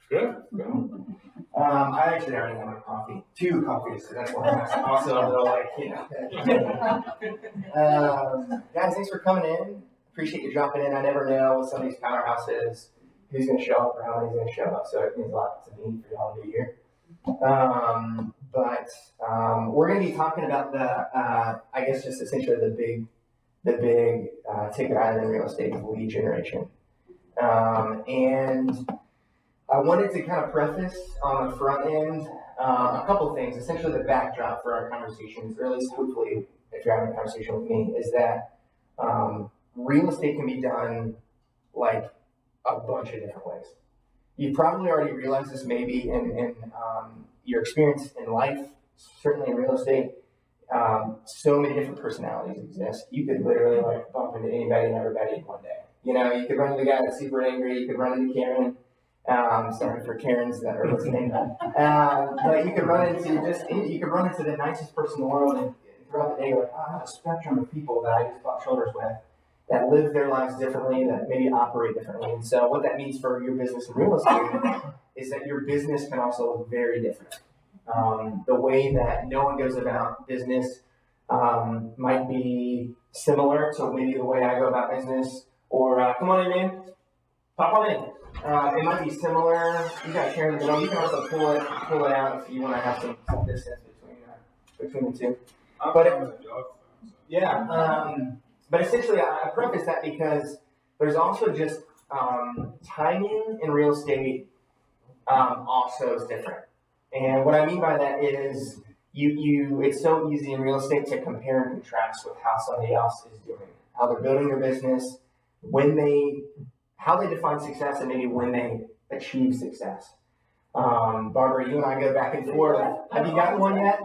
Good. I actually already had my coffee. 2 coffees, so that's why I'm also a little like, guys, thanks for coming in. Appreciate you dropping in. I never know with some of these powerhouses who's going to show up or how many's going to show up, so it means a lot to me for y'all to be here. We're going to be talking about I guess just essentially the big ticket item in real estate is lead generation. And I wanted to kind of preface on the front end a couple things. Essentially, the backdrop for our conversations, or at least hopefully, if you're having a conversation with me, is that real estate can be done like a bunch of different ways. You probably already realized this maybe in your experience in life, certainly in real estate. So many different personalities exist. You could literally like bump into anybody and everybody in one day. You know, you could run into the guy that's super angry. You could run into Karen. Sorry for Karens that are listening. But you could run into the nicest person in the world, and throughout the day, like, I have a spectrum of people that I just butt shoulders with that live their lives differently, that maybe operate differently. And so, what that means for your business in real estate is that your business can also look very different. The way that no one goes about business might be similar to maybe the way I go about business. Or come on in, man. Pop on in. It might be similar. You got Sharon in the middle. You can also pull it out if you want to have some distance between the two. But essentially, I preface that because there's also just timing in real estate also is different. And what I mean by that is it's so easy in real estate to compare and contrast with how somebody else is doing, how they're building their business, how they define success, and maybe when they achieve success. Barbara, you and I go back and forth. Have you gotten one yet?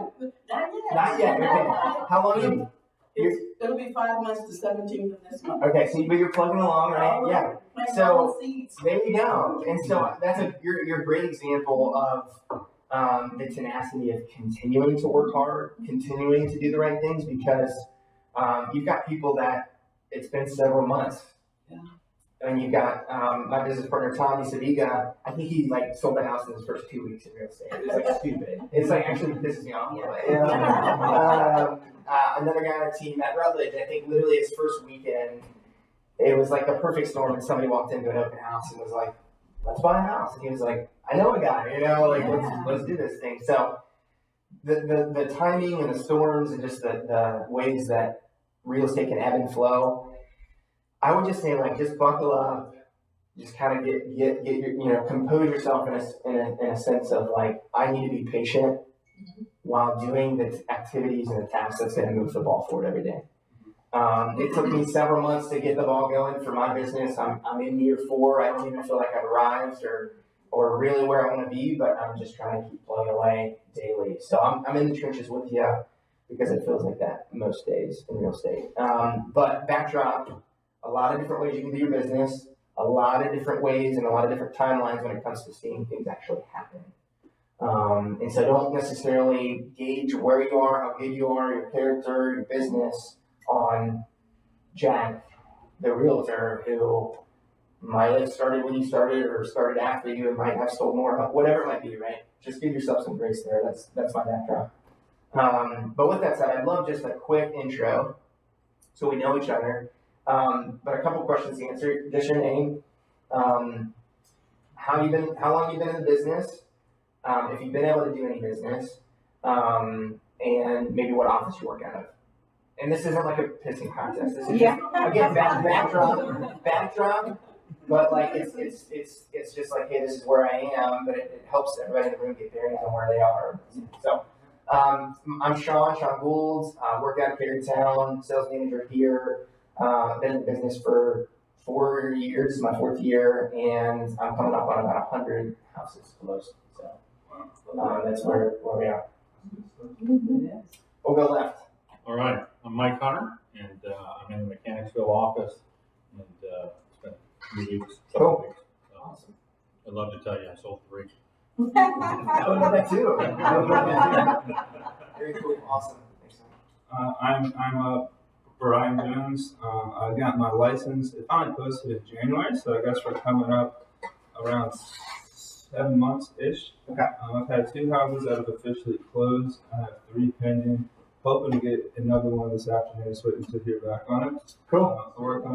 Not yet. Okay. How long? It'll be 5 months to 17th of this month. Okay, but you're plugging along, right? Yeah. So there you go. And so you're a great example of the tenacity of continuing to work hard, continuing to do the right things, because you've got people that it's been several months. Yeah. And you've got my business partner, Tommy Saviga. I think he sold the house in his first 2 weeks in real estate. It's stupid. It's actually pisses me off. Another guy on our team, Matt Rutledge, I think literally his first weekend, it was like a perfect storm, and somebody walked into an open house and was like, let's buy a house. And he was like, I know a guy, let's do this thing. So the timing and the storms and just the ways that real estate can ebb and flow, I would just say just buckle up, just kind of get your compose yourself in a sense of I need to be patient while doing the activities and the tasks that's going to move the ball forward every day. It took me several months to get the ball going for my business. I'm in year 4. I don't even feel like I've arrived or really where I want to be, but I'm just trying to keep plugging away daily. So I'm in the trenches with you because it feels like that most days in real estate. But backdrop. A lot of different ways you can do your business, a lot of different ways and a lot of different timelines when it comes to seeing things actually happen. And so don't necessarily gauge where you are, how good you are, your character, your business on Jack, the realtor, who might have started when you started or started after you and might have sold more, whatever it might be, right? Just give yourself some grace there. That's my backdrop. But with that said, I'd love just a quick intro so we know each other. But a couple questions to answer. Just your name, how long you've been in the business, if you've been able to do any business, and maybe what office you work out of. And this isn't like a pissing contest. This is just, again, backdrop. But it's just like, hey, this is where I am. But it helps everybody in the room get bearings on where they are. So I'm Sean Gould. Work out of Carytown, sales manager here. Been in business for 4 years, my 4th year, and I'm coming up on about 100 houses closed. So that's where we are. We'll go left. All right. I'm Mike Hunter, and I'm in the Mechanicsville office, and it's been 3 weeks. Cool. Awesome. I'd love to tell you I sold 3. I would love that too. Very cool. Awesome. Thanks. I'm Brian Jones. I got my license. It finally posted in January, so I guess we're coming up around 7 months-ish. Okay. I've had 2 houses that have officially closed. I have 3 pending. Hoping to get another one this afternoon. Just waiting to hear back on it. Cool. Work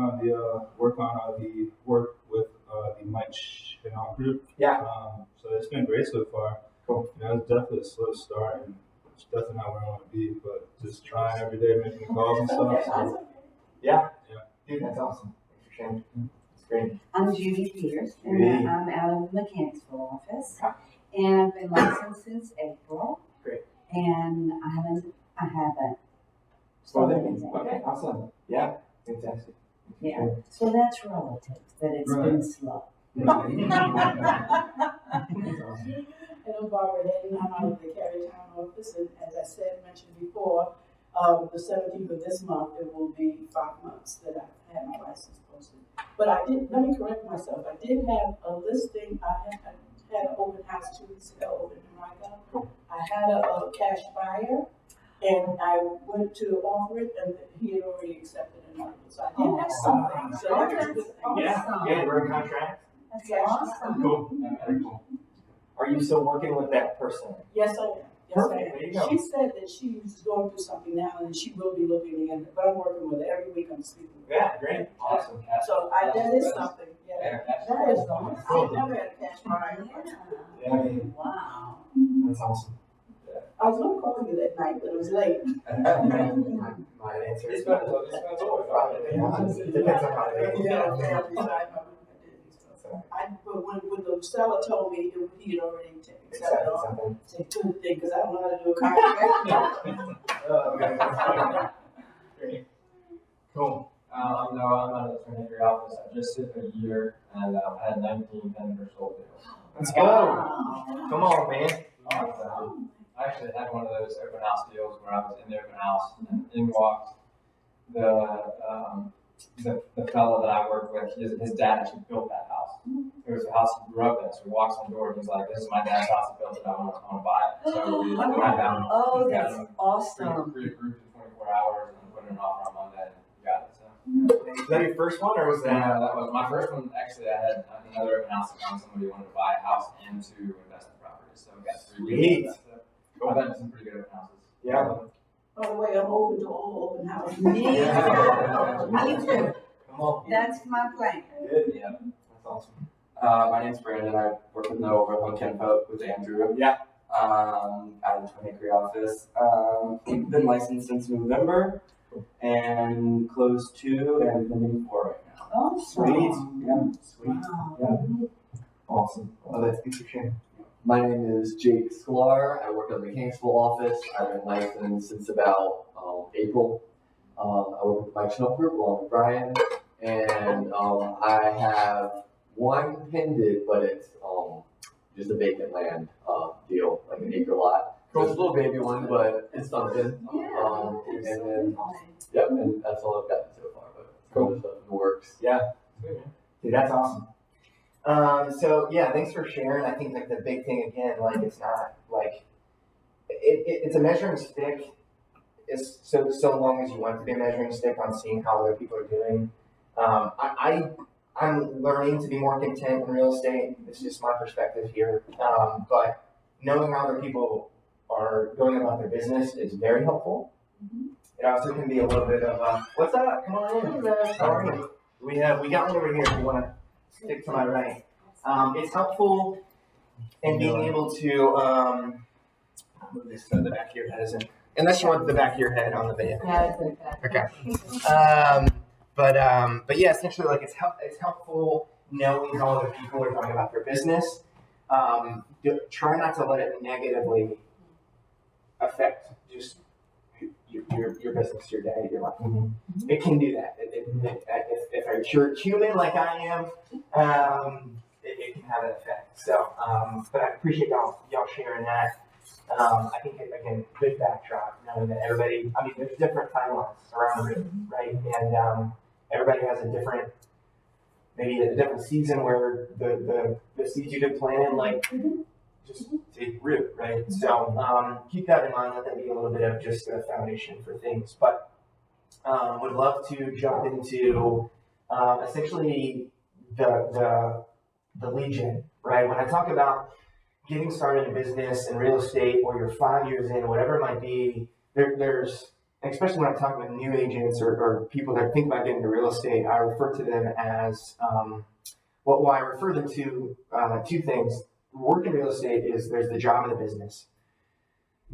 with the Mike Chanel group. Yeah. So it's been great so far. Cool. You know, it's definitely a slow start, and it's definitely not where I want to be. But just trying every day, making the calls and stuff. So, Yeah. Yeah. Dude, that's awesome. Thanks for sharing. That's great. I'm Judy Peters, Judy. and I'm out of the Mechanicsville office. Okay. And I've been licensed since April. Great. And I haven't Well, started then, anything. okay, awesome. Yeah, fantastic. Yeah, so that's relative, that it's Right. been slow. And I'm Barbara Hayden, I'm out of the Carytown office, and as I mentioned before, the 17th of this month, it will be 5 months that I've had my license posted. But let me correct myself, I did have a listing, I had an open house 2 weeks ago over in Mariga. I had a cash buyer, and I went to offer it, and he had already accepted another, so I did have something, so Oh, that's a that's good thing. awesome. Yeah, we're in contract. That's Yes. awesome. Cool. Very cool. Are you still working with that person? Yes, I am. Yes, I Perfect. There you go. am. She said that she's going through something now and she will be looking again, but I'm working with her every week. I'm speaking with her. Yeah, great. Awesome. So that is something. Yeah, that is something. I've never had a cash buyer. Yeah, I mean, Wow. that's awesome. I was gonna call you that night, but it was late. My answer is Depends on depends on how they Yeah, family side, my husband did. So but when the seller told me that he had already accepted accepted all, something. it's a good thing, because I don't know how to do a contract. Oh, okay, that's fine. Great. Cool. I'm Noah. I'm out of the Trinity office. I just hit a year and I had 19 pending or sold deals. Let's go. Come on, man. I actually had one of those open house deals where I was in the open house and in walked the fellow that I worked with. His dad actually built that house. It was the house he grew up in. So he walks in the door and he's like, "This is my dad's house. I built it. I want to buy it." So we went down. Oh, that's awesome. Pre-approved in 24 hours and put in an offer on Monday and got it. So. Was that your first one, or was that? That was my first one. Actually, I had another open house account. Somebody wanted to buy a house and to invest in property. So we got 3 Sweet. deals. I've had some pretty good open houses. Yeah. By the way, I'm open to all open houses. Me too. Me too. Come on. That's my plan. Good. Yeah. That's awesome. My name's Brandon. I work with Noah over on Kenpo with Andrew. Yeah. Out of the Twin Acre office. Been licensed since November and closed 2 and pending 4 right now. Awesome. Sweet. Yeah. Sweet. Wow. Awesome. Love it. Thanks for sharing. My name is Jake Sklar. I work at the Mechanicsville office. I've been licensed since about April. I work with Mike Chanel Group along with Brian, and I have 1 pended, but it's just a vacant land deal, like an acre lot. So it's a little baby one, but it's something. And then, yep, and that's all I've gotten so far. But Cool. other stuff in the works. Yeah. Dude, that's awesome. So yeah, thanks for sharing. I think like the big thing again, like it's not like it's a measuring stick. Is so long as you want to be a measuring stick on seeing how other people are doing. I'm learning to be more content in real estate. It's just my perspective here. But knowing how other people are going about their business is very helpful. It also can be a little bit of what's up? Come on in. How are you? We got one over here. If you want to stick to my right. It's helpful in being able to I'll move this so the back of your head isn't. Unless you want the back of your head on the video. Okay. But yeah, essentially, like it's helpful knowing how other people are going about their business. Try not to let it negatively affect just your business, your day, your life. It can do that. If you're human like I am, it can have an effect. So, but I appreciate y'all sharing that. I think again, good backdrop, knowing that everybody. I mean, there's different timelines around the room, right? And everybody has maybe a different season where the seeds you did plant in, like just take root, right? So keep that in mind. Let that be a little bit of just a foundation for things. But would love to jump into essentially the the lead gen, right? When I talk about getting started in business and real estate, or you're 5 years in, whatever it might be, there's, especially when I'm talking with new agents or people that think about getting into real estate, I refer to them as, I refer them to two things. Work in real estate is there's the job and the business.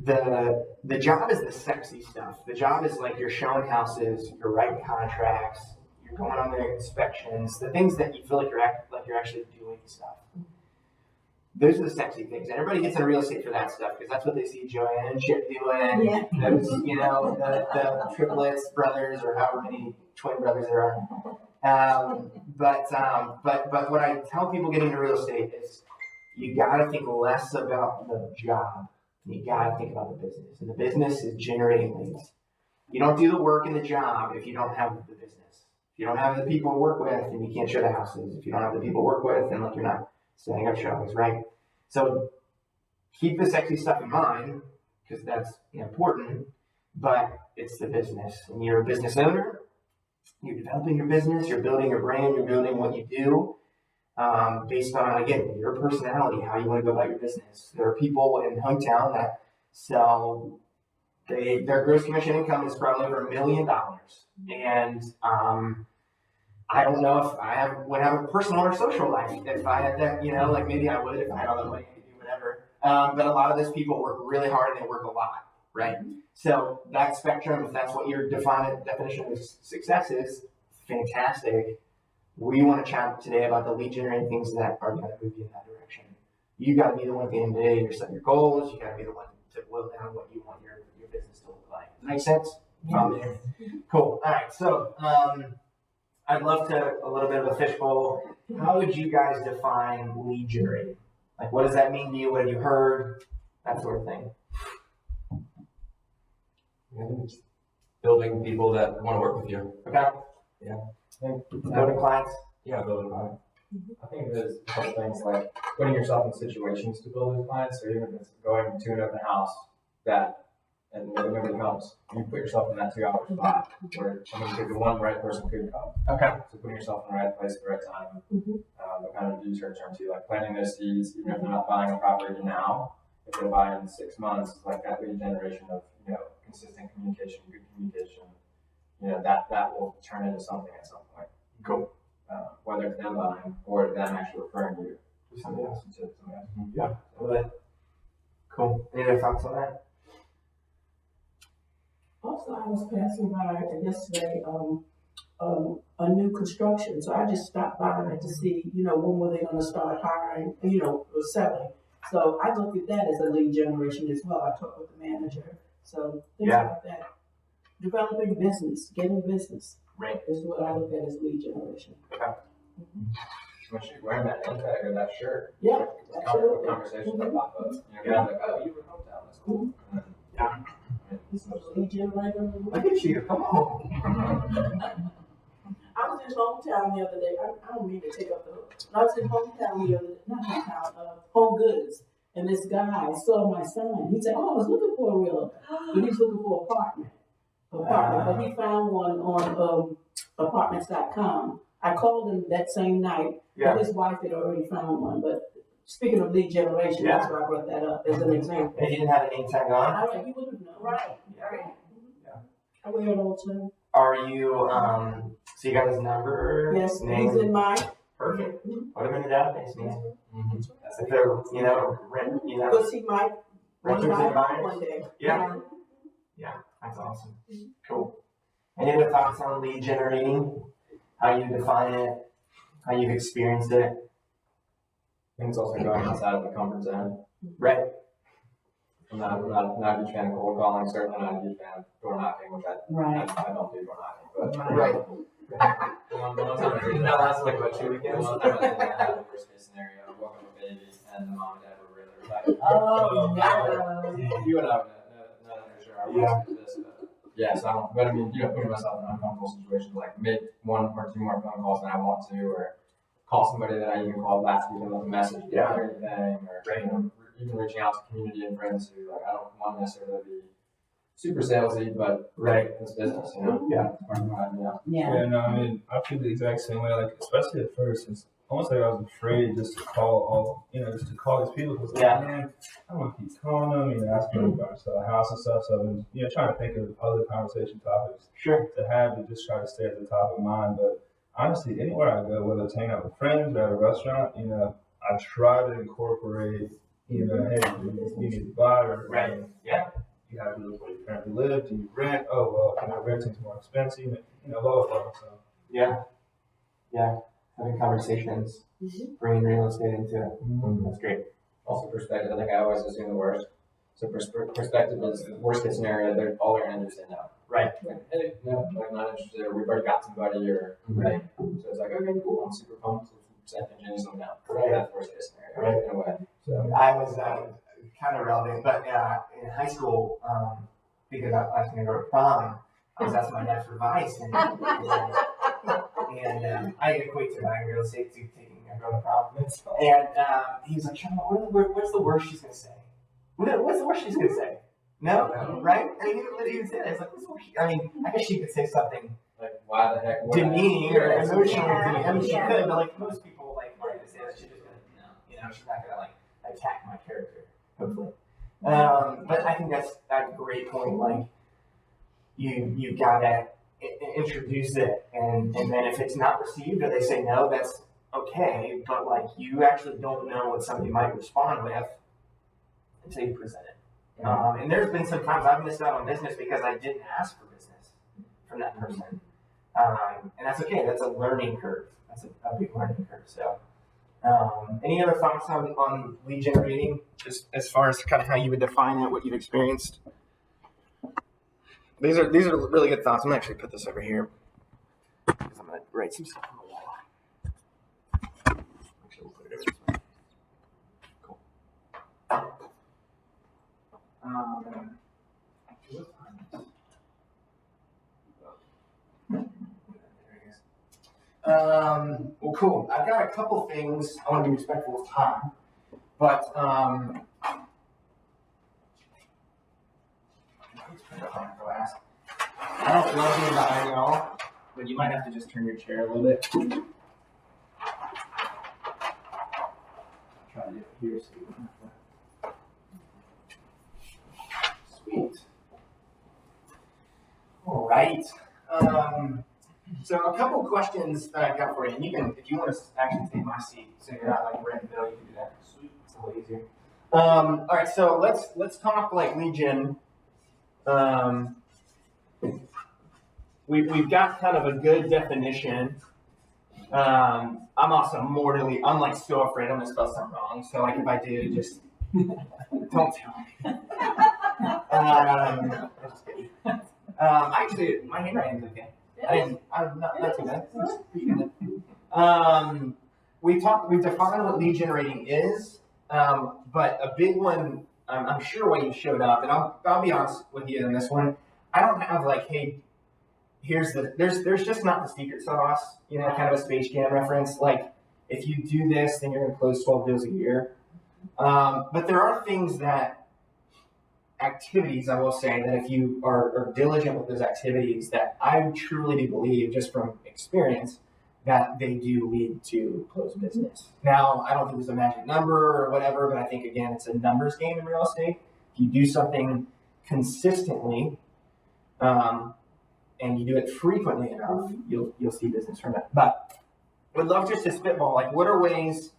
The job is the sexy stuff. The job is like you're showing houses, you're writing contracts, you're going on their inspections, the things that you feel like you're actually doing stuff. Those are the sexy things. And everybody gets into real estate for that stuff because that's what they see Joanne and Chip doing. Yeah. Those, the triplets, brothers, or however many twin brothers there are. But what I tell people getting into real estate is you got to think less about the job. You got to think about the business. And the business is generating leads. You don't do the work in the job if you don't have the business. If you don't have the people to work with, then you can't show the houses. If you don't have the people to work with, then you're not setting up showings, right? So keep the sexy stuff in mind because that's important, but it's the business. And you're a business owner. You're developing your business. You're building your brand. You're building what you do. Based on, again, your personality, how you want to go about your business. There are people in hometown that sell, their gross commission income is probably over $1 million. And I don't know if I would have a personal or social life if I had that, like maybe I would if I had all the money to do whatever. But a lot of those people work really hard and they work a lot, right? So that spectrum, if that's what your definition of success is, fantastic. We want to chat today about the lead generating things that are going to move you in that direction. You got to be the one at the end of the day. You're setting your goals. You got to be the one to boil down what you want your business to look like. Does that make sense? Yeah. Cool. All right. So I'd love to a little bit of a fishbowl. How would you guys define lead generating? Like, what does that mean to you? What have you heard? That sort of thing. Building people that want to work with you. Okay. Yeah. Building clients. Yeah, building clients. I think there's a couple things like putting yourself in situations to build those clients. So even if it's going to an open house and nobody comes, you put yourself in that 2 hour spot where the one right person could come. Okay. So putting yourself in the right place at the right time. But kind of use your term too, like planting those seeds, even if they're not buying a property now, if they buy in 6 months, like that lead generation of, consistent communication, good communication, that will turn into something at some point. Cool. Whether it's them buying or them actually referring you To somebody else. to somebody else. Yeah. Good. Cool. Any other thoughts on that? Also, I was passing by yesterday, a new construction, so I just stopped by to see, when were they gonna start hiring, or selling. So I look at that as a lead generation as well. I talked with the manager, so things like that. Developing business, getting business. Right. Is what I look at as lead generation. Okay. When she's wearing that name tag or that shirt, Yeah, it's absolutely. conversation that pop up. Like, oh, you were hometown. That's cool. Yeah. This is a lead generator. Look at you. Come on. I was in hometown the other day. I don't mean to take up the hook. I was in hometown the other day, not hometown, Home Goods. And this guy saw my sign. He said, I was looking for a realtor. But he's looking for apartment. But he found one on apartments.com. I called him that same night. Yeah. His wife had already found one. But speaking of lead generation, that's why I brought that up as an example. And he didn't have a name tag on? All right, you wouldn't know. Right. Yeah. I wear it all the time. Are you, so you got his number? Yes, name? he's in mine. Perfect. Put him in the database, man. That's If they're, Because he might renters buy and buyers. one day. Yeah. Yeah, that's awesome. Cool. Any other thoughts on lead generating? How you define it? How you've experienced it? I think it's also going outside of the comfort zone. Right. I'm not a huge fan of cold calling, certainly not a huge fan of door knocking, which I don't do door knocking. But Right. That lasted like about 2 weekends. One time I had the worst case scenario, I woke up with a baby and the mom and dad were really excited. Oh, no. You and I would not for sure. I was this, but yeah, so I don't, but I mean, putting myself in uncomfortable situations, like make 1 or 2 more phone calls than I want to, or call somebody that I even called last week and left a message or anything, or even reaching out to community and friends who, like, I don't want necessarily be super salesy, but it's business, Yeah. Yeah, no, I mean, I feel the exact same way. Like, especially at first, it's almost like I was afraid just to call just to call these people because man, I want to keep calling them, asking them about the house and stuff. So I've been, trying to think of other conversation topics to have to just try to stay at the top of mind. But honestly, anywhere I go, whether it's hanging out with friends or at a restaurant, I try to incorporate, hey, you need to buy or you have to look where you currently live. Do you rent? Oh well, renting's more expensive. Blah blah blah. So Yeah. Having conversations, bringing real estate into it. That's great. Also perspective, I think I always assume the worst. So perspective is the worst case scenario, all they're gonna do is say no. Right. Like, hey, no, like not interested, or we've already got somebody, or right. So it's like, okay, cool, I'm super pumped. Second gen is now. Right. That's worst case scenario, right? In a way. So I was kind of relevant, but in high school, thinking about asking to go to prom, I was asking my dad for advice, and I equate to buying real estate to taking a girl to prom. And he was like, Sean, what's the worst she's gonna say? What's the worst she's gonna say? No, right? I mean, he would say that. It's like, what's the worst? I guess she could say something like, why the heck? demeaning or emotional demeaning. I mean, she could, but like most people, like aren't gonna say that. She's just gonna, she's not gonna like attack my character. Hopefully, but I think that's a great point. Like, you gotta introduce it, and then if it's not received or they say no, that's okay. But like, you actually don't know what somebody might respond with until you present it. And there's been some times I've missed out on business because I didn't ask for business from that person, and that's okay. That's a learning curve. That's a big learning curve. So, any other thoughts on lead generating, just as far as kind of how you would define it, what you've experienced? These are really good thoughts. I'm gonna actually put this over here because I'm gonna write some stuff on the wall. Actually, we'll put it over this way. Cool. Well, cool. I've got a couple things. I want to be respectful of time, but I don't love being behind y'all, but you might have to just turn your chair a little bit. Try to do it here so you don't have to. Sweet. All right. So a couple of questions that I've got for you, and you can, if you want to actually take my seat, so you're not like red bill, you can do that. Sweet. It's a little easier. All right. So let's talk like lead gen. We've got kind of a good definition. I'm also mortally, I'm like so afraid I'm gonna spell something wrong. So like if I do, just don't tell me. I'm just kidding. Actually, my handwriting's okay. I'm not too bad. We've defined what lead generating is, but a big one. I'm sure why you showed up, and I'll be honest with you on this one. I don't have like, hey, there's just not the secret sauce, kind of a Space Jam reference. Like, if you do this, then you're gonna close 12 deals a year. But there are activities, I will say, that if you are diligent with those activities, that I truly do believe, just from experience, that they do lead to closed business. Now, I don't think there's a magic number or whatever, but I think, again, it's a numbers game in real estate. If you do something consistently, and you do it frequently enough, you'll see business from it. But I would love just to spitball, like, what are ways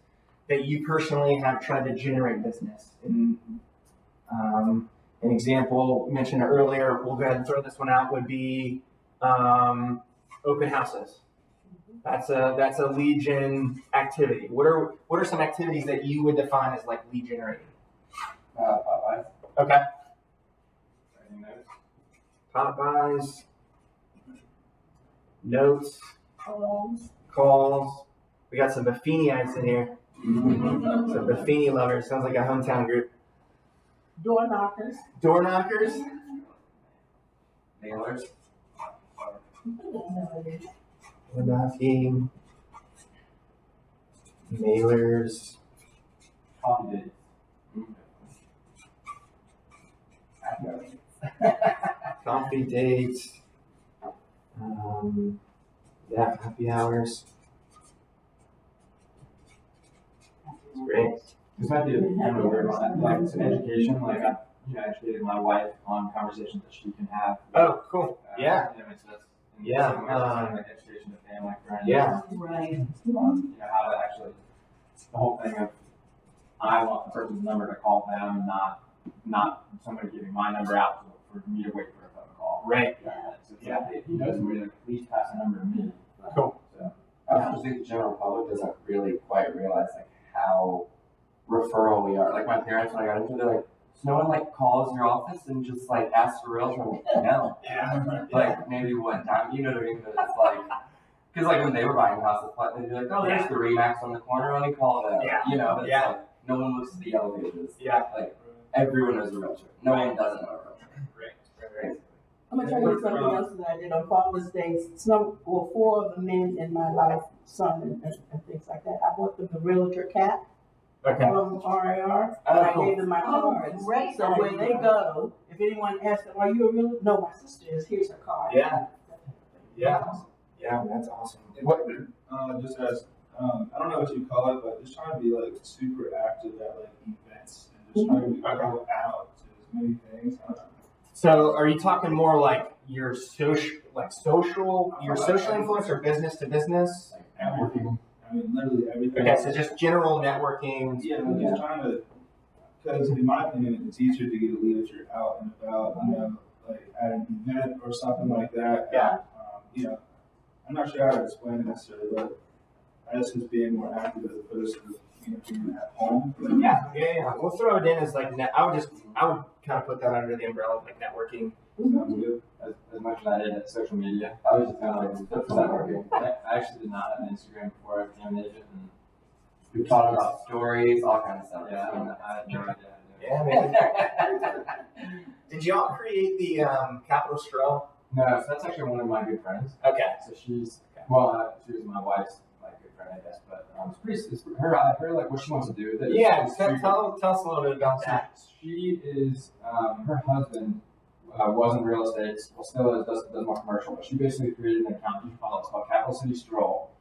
that you personally have tried to generate business? And, an example mentioned earlier, we'll go ahead and throw this one out, would be open houses. That's a lead gen activity. What are some activities that you would define as like lead generating? Popeyes. Okay. Popeyes. Notes. Calls. We got some Buffiniites in here. Some Buffini lovers. Sounds like a hometown group. Door knockers. Door knockers. Mailers. Door knocking. Mailers. Coffee Coffee dates. Happy hours. Great. This might be a kind of a weird one. Like it's an education. Like I, educated my wife on conversations that she can have. Oh, cool. Yeah. So that's Yeah, like education to family, friends. Yeah. Right. How to actually the whole thing of I want the person's number to call them, not somebody giving my number out for me to wait for a phone call. Right. So if he knows somebody, like, please pass the number to me. Cool. So. I also think the general public doesn't really quite realize like how referral we are. Like my parents, when I got into it, they're like, so no one like calls your office and just like asks for realtor? I'm like, no. Yeah. Like maybe one time, you know what I mean? But it's like, because like when they were buying houses, they'd be like, oh, there's the Remax on the corner, let me call them. Yeah. You know, but it's Yeah. like no one looks at the elevators. Yeah. Like everyone knows a realtor. No one doesn't know a realtor. Right. I'm gonna tell you something else that I did on Father's Day. Four of the men in my life, son and things like that, I bought them the realtor cap Okay. from RAR. Oh, And I cool. gave them my Oh, cards. great So when they idea. go, if anyone asks them, are you a realtor? No, my sister is, here's her card. Yeah. Yeah. Yeah, that's awesome. What, just as, I don't know what you call it, but just trying to be like super active at like events and just trying to go out to as many things. I don't know. So are you talking more like your social influence or business to business? Everything. I mean, literally everything. Okay, so just general networking. Yeah, like just trying to, because in my opinion, it's easier to get a lead if you're out and about, like at an event or something like that. Yeah. I'm not sure how to explain it necessarily, but I just was being more active as opposed to being at home. Yeah. We'll throw it in as like I would kind of put that under the umbrella of like networking. Sounds good. As much as I did at social media, I was just kind of like, that's networking. I actually did not have an Instagram before I became an agent, and we talked about stories, all kinds of stuff. yeah, I had no idea. Yeah, man. Did y'all create the Capital Straw? No, so that's actually one of my good friends. Okay. So she's she was my wife's like good friend, I guess. But it's her like what she wants to do with it. Yeah, It's tell us a little bit about that. She is her husband was in real estate, well still is, does more commercial, but she basically created an account you can follow. It's called Capital City Stroll.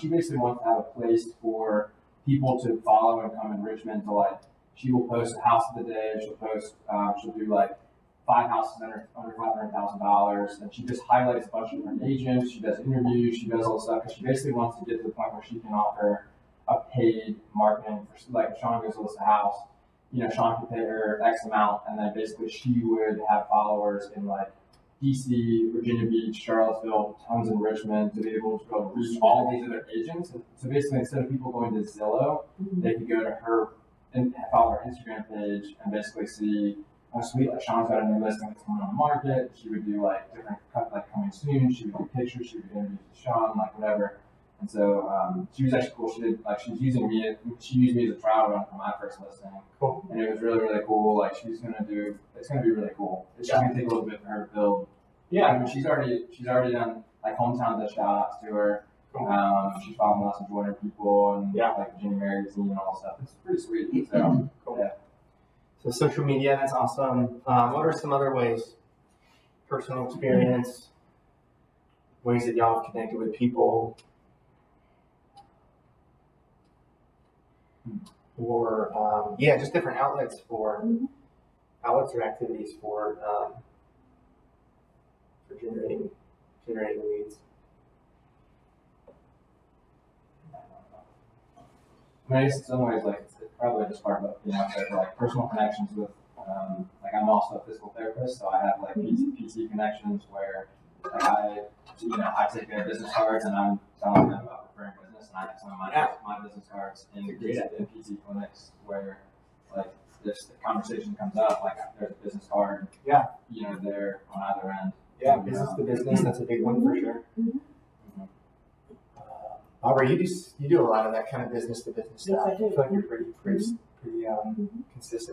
She basically wants to have a place for people to follow and come in Richmond to like. She will post a house of the day. She'll do like 5 houses under $500,000, and she just highlights a bunch of different agents. She does interviews. She does all this stuff because she basically wants to get to the point where she can offer a paid marketing for like Sean goes to list a house. Sean could pay her X amount, and then basically she would have followers in like DC, Virginia Beach, Charlottesville, tons in Richmond to be able to go reach all these other agents. So basically, instead of people going to Zillow, they could go to her and follow her Instagram page and basically see, oh sweet, like Sean's got a new listing that's coming on the market. She would do like different like coming soon. She would do pictures. She would do interviews with Sean, like whatever. And so she was actually cool. She did like she used me as a trial run for my first listing. Cool. And it was really, really cool. Like it's gonna be really cool. It's just gonna take a little bit for her to build. Yeah, I mean she's already done like hometowns as shout outs to her. Cool. She's following lots of Joiner people and like Virginia Magazine and all that stuff. It's pretty sweet. So Cool. Yeah. So social media, that's awesome. What are some other ways? Personal experience, ways that y'all have connected with people, or just different outlets or activities for generating leads. I mean, I guess in some ways, like, it's probably just part of being out there for, like, personal connections with, like, I'm also a physical therapist, so I have, like, PC connections where, like, I take their business cards and I'm telling them about referring business, and I have some of my business cards in PT clinics where, like, this conversation comes up, like, there's a business card, there on either end. Yeah, business to business, that's a big one for sure. Aubrey, you do a lot of that kind of business to business stuff. Yes, I do. I feel like you're pretty consistent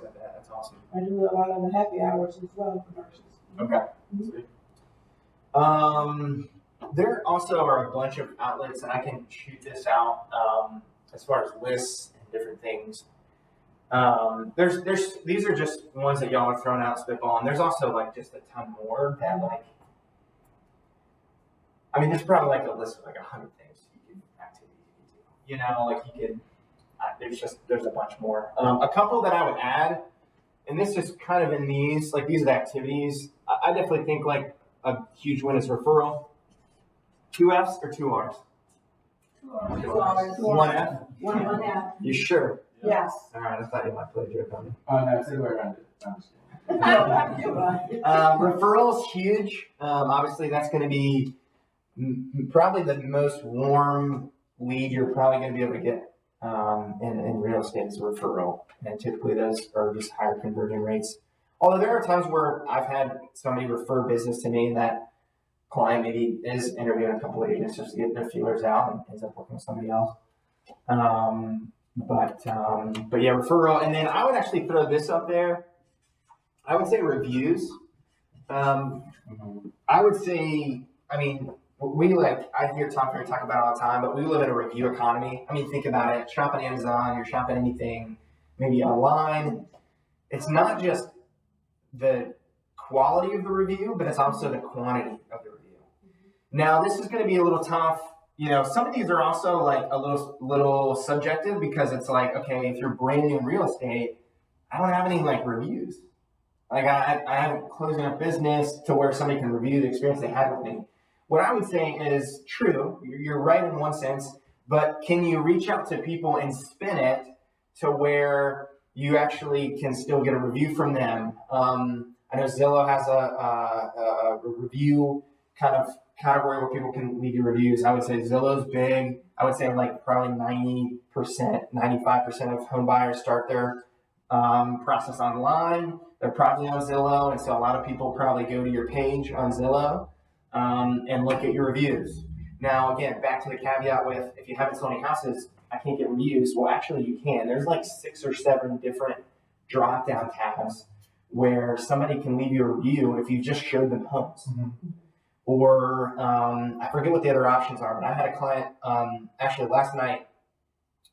with that. That's awesome. I do a lot of the happy hours as well, commercials. Okay. There also are a bunch of outlets, and I can shoot this out as far as lists and different things. These are just ones that y'all have thrown out spitball, and there's also like just a ton more that like. I mean, there's probably like a list of like 100 things activities you can do. Like you could there's a bunch more. A couple that I would add, and this is kind of in these are the activities. I definitely think like a huge one is referral. 2 F's or 2 R's? 2 hours. 1 F? One F. You sure? Yes. All right, I thought you might play a joke on me. Oh, no, it's the other way around. No, I'm just kidding. You're right. Referrals huge. Obviously, that's going to be probably the most warm lead you're probably going to be able to get in real estate is a referral, and typically those are just higher conversion rates. Although there are times where I've had somebody refer business to me, and that client maybe is interviewing a couple of agents just to get their feelers out and ends up working with somebody else. But yeah, referral, and then I would actually throw this up there. I would say reviews. I would say, I mean, I hear Tom Ferry talk about it all the time, but we live in a review economy. I mean, think about it. Shop on Amazon, you're shopping anything, maybe online. It's not just the quality of the review, but it's also the quantity of the review. Now, this is going to be a little tough. You know, some of these are also like a little subjective because it's like, okay, if you're brand new in real estate, I don't have any like reviews. Like I haven't closed enough business to where somebody can review the experience they had with me. What I would say is true. You're right in one sense, but can you reach out to people and spin it to where you actually can still get a review from them? I know Zillow has a review kind of category where people can leave you reviews. I would say Zillow's big. I would say like probably 90%, 95% of home buyers start their process online. They're probably on Zillow, and so a lot of people probably go to your page on Zillow and look at your reviews. Now, again, back to the caveat with if you haven't sold any houses, I can't get reviews. Well, actually, you can. There's like 6 or 7 different drop-down tabs where somebody can leave you a review if you just showed them homes. Mm-hmm. Or I forget what the other options are, but I had a client actually last night.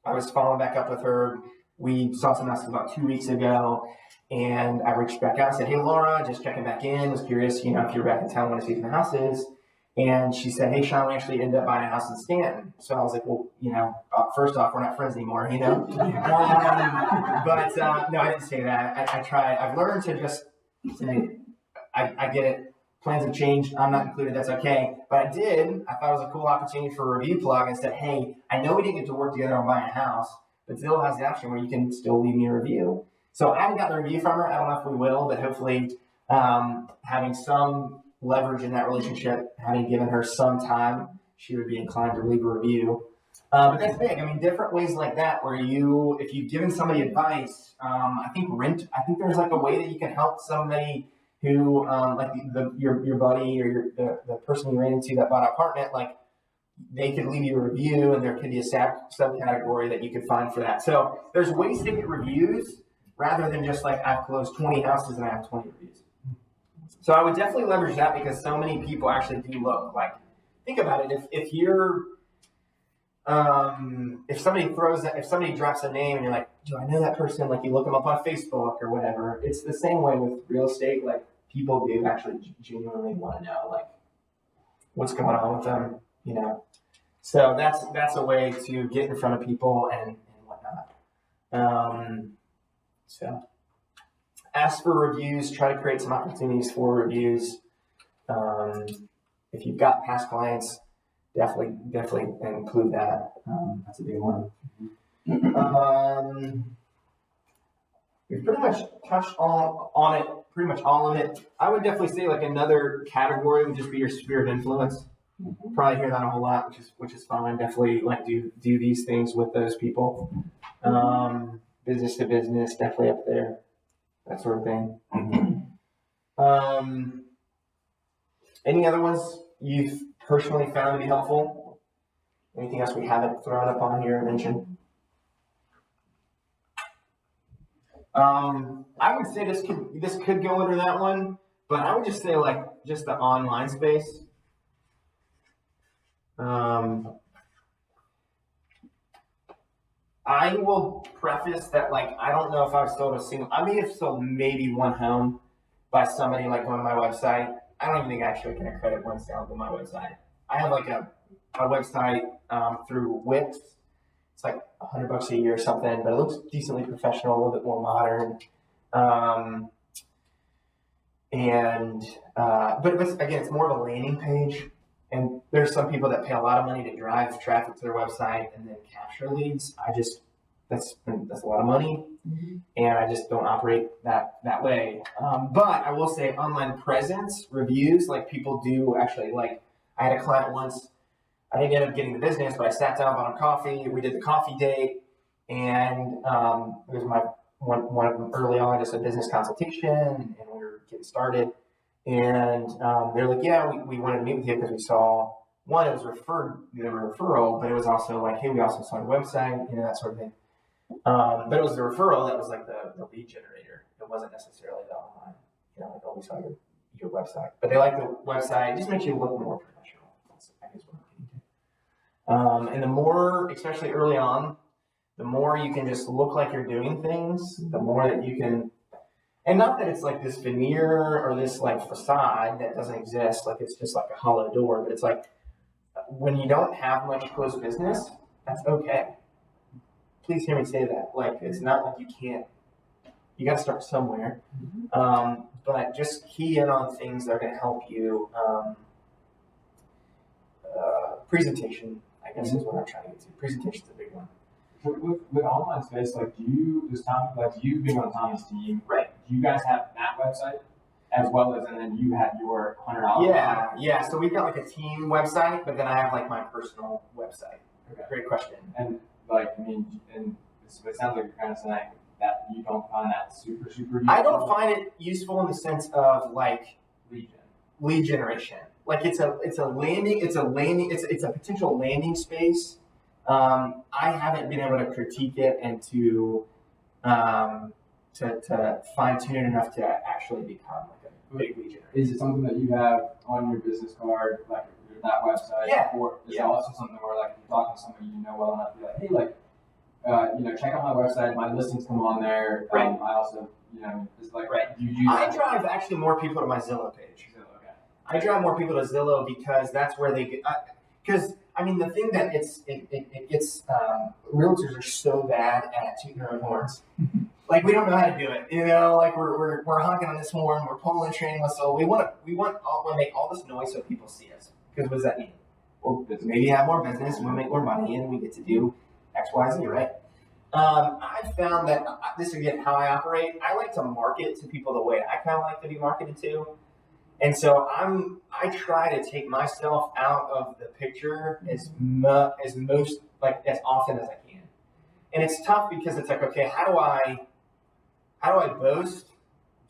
I was following back up with her. We saw some houses about 2 weeks ago, and I reached back out and said, "Hey, Laura, just checking back in. Was curious, if you're back in town, want to see some houses." And she said, "Hey, Sean, we actually ended up buying a house in Stanton." So I was like, "Well, first off, we're not friends anymore, But no, I didn't say that. I try. I've learned to just say, I get it. Plans have changed. I'm not included. That's okay. But I thought it was a cool opportunity for a review plug and said, hey, I know we didn't get to work together on buying a house, but Zillow has the option where you can still leave me a review. So I haven't gotten a review from her. I don't know if we will, but hopefully having some leverage in that relationship, having given her some time, she would be inclined to leave a review. But that's big. I mean, different ways like that where if you've given somebody advice, I think there's like a way that you can help somebody who, like your buddy or the person you ran into that bought an apartment, like they could leave you a review and there could be a subcategory that you could find for that. So there's ways to get reviews rather than just like I've closed 20 houses and I have 20 reviews. So I would definitely leverage that because so many people actually do look. Like, think about it. If you're, if somebody drops a name and you're like, do I know that person? Like you look them up on Facebook or whatever. It's the same way with real estate. Like people do actually genuinely want to know like what's going on with them, So that's a way to get in front of people and whatnot. So ask for reviews, try to create some opportunities for reviews. If you've got past clients, definitely include that. That's a big one. We've pretty much touched on it, pretty much all of it. I would definitely say like another category would just be your sphere of influence. Probably hear that a whole lot, which is fine. Definitely like do these things with those people. Business to business, definitely up there. That sort of thing. Any other ones you've personally found to be helpful? Anything else we haven't thrown up on here and mentioned? I would say this could go under that one, but I would just say like just the online space. I will preface that like I don't know if I've sold I may have sold maybe one home by somebody like going to my website. I don't even think I actually can accredit one sale to my website. I have like a website through Wix, It's like $100 a year or something, but it looks decently professional, a little bit more modern. But again, it's more of a landing page. And there's some people that pay a lot of money to drive traffic to their website and then capture leads. That's a lot of money, and I just don't operate that way. But I will say online presence, reviews, like people do actually like. I had a client once. I didn't end up getting the business, but I sat down, bought him coffee. We did the coffee date, and it was one of them early on, just a business consultation, and we were getting started. And they're like, yeah, we wanted to meet with you because we saw one, it was referral, but it was also like, hey, we also saw your website, that sort of thing. But it was the referral that was like the lead generator. It wasn't necessarily the online, like, oh, we saw your website. But they like the website. It just makes you look more professional. That's, I guess, what I'm getting to. And the more, especially early on, the more you can just look like you're doing things, the more that you can, and not that it's like this veneer or this like facade that doesn't exist, like it's just like a hollow door, but it's like when you don't have much closed business, that's okay. Please hear me say that. Like, it's not like you can't, you got to start somewhere. But just key in on things that are going to help you. Presentation, I guess, is what I'm trying to get to. Presentation's a big one. With online space, like, you being on Tommy's team, right? Do you guys have that website as well as, and then you have your $100? Yeah. So we've got like a team website, but then I have like my personal website. Okay. Great question. And like, I mean, and it sounds like you're kind of saying that you don't find that super useful. I don't find it useful in the sense of like lead generation. Like it's a potential landing space. I haven't been able to critique it and to fine tune it enough to actually become like a big lead generator. Is it something that you have on your business card, like that website? Yeah. Or is it also something where like if you're talking to somebody you know well enough, you're like, hey, like, check out my website, my listings come on there. Right. I also, it's like, right. You use I drive actually more people to my Zillow page. Okay. I drive more people to Zillow because that's where they get. Because I mean, the thing that it gets realtors are so bad at tooting their own horns. Like we don't know how to do it, Like we're honking on this horn, we're pulling the train whistle. We want to make all this noise so people see us. Because what does that mean? Well, maybe have more business, we'll make more money, and we get to do X, Y, Z, right? I found that this is again how I operate. I like to market to people the way I kind of like to be marketed to. And so I try to take myself out of the picture as often as I can. And it's tough because it's like, okay, how do I boast?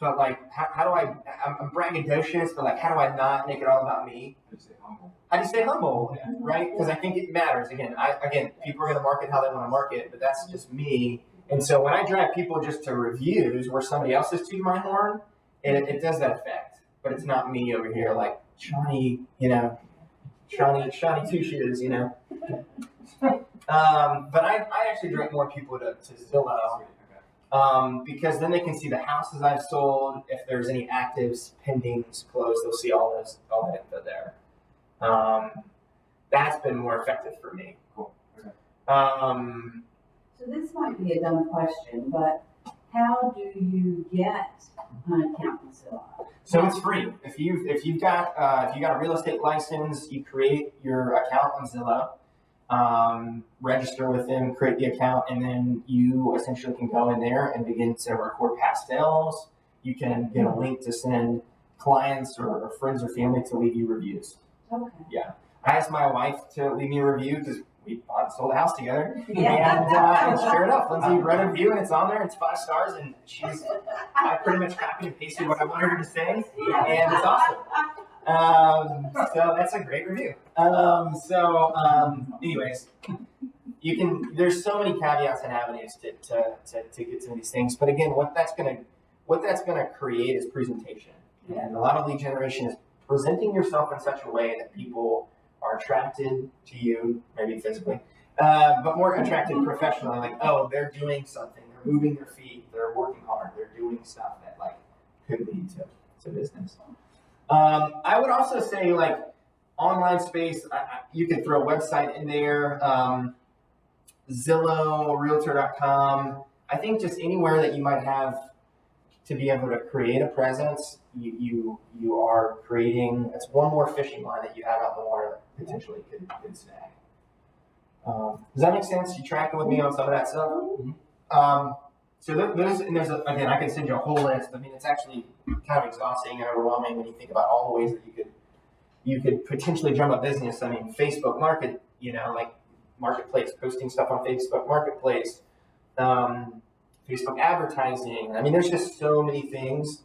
But like, I'm braggadocious, but like, how do I not make it all about me? How do you stay humble, right? Because I think it matters. Again, people are going to market how they want to market, but that's just me. And so when I drive people just to reviews where somebody else is tooting my horn, it does that effect. But it's not me over here like Shawnee two shoes, But I actually direct more people to Zillow. Because then they can see the houses I've sold. If there's any actives, pendings, closed, they'll see all that info there. That's been more effective for me. Cool. Okay. So this might be a dumb question, but how do you get an account in Zillow? So it's free. If you've got a real estate license, you create your account on Zillow. Register with them, create the account, and then you essentially can go in there and begin to record past sales. You can get a link to send clients or friends or family to leave you reviews. Okay. Yeah. I asked my wife to leave me a review because we bought and sold a house together. Yeah. And sure enough, Lindsay read a review and it's on there. It's 5 stars, and I pretty much copied and pasted what I wanted her to say, and it's awesome. So that's a great review. Anyways, there's so many caveats and avenues to get some of these things. But again, what that's gonna create is presentation. And a lot of lead generation is presenting yourself in such a way that people are attracted to you, maybe physically, but more attracted professionally. Like, oh, they're doing something, they're moving their feet, they're working hard, they're doing stuff that like could lead to business. I would also say like online space, you can throw a website in there. Zillow, Realtor.com. I think just anywhere that you might have to be able to create a presence, you are creating. It's one more fishing line that you have out in the water that potentially could snag. Does that make sense? You tracking with me on some of that stuff? So again, I can send you a whole list. I mean, it's actually kind of exhausting and overwhelming when you think about all the ways that you could potentially drum a business. I mean, Facebook Market, like Marketplace, posting stuff on Facebook Marketplace, Facebook advertising. I mean, there's just so many things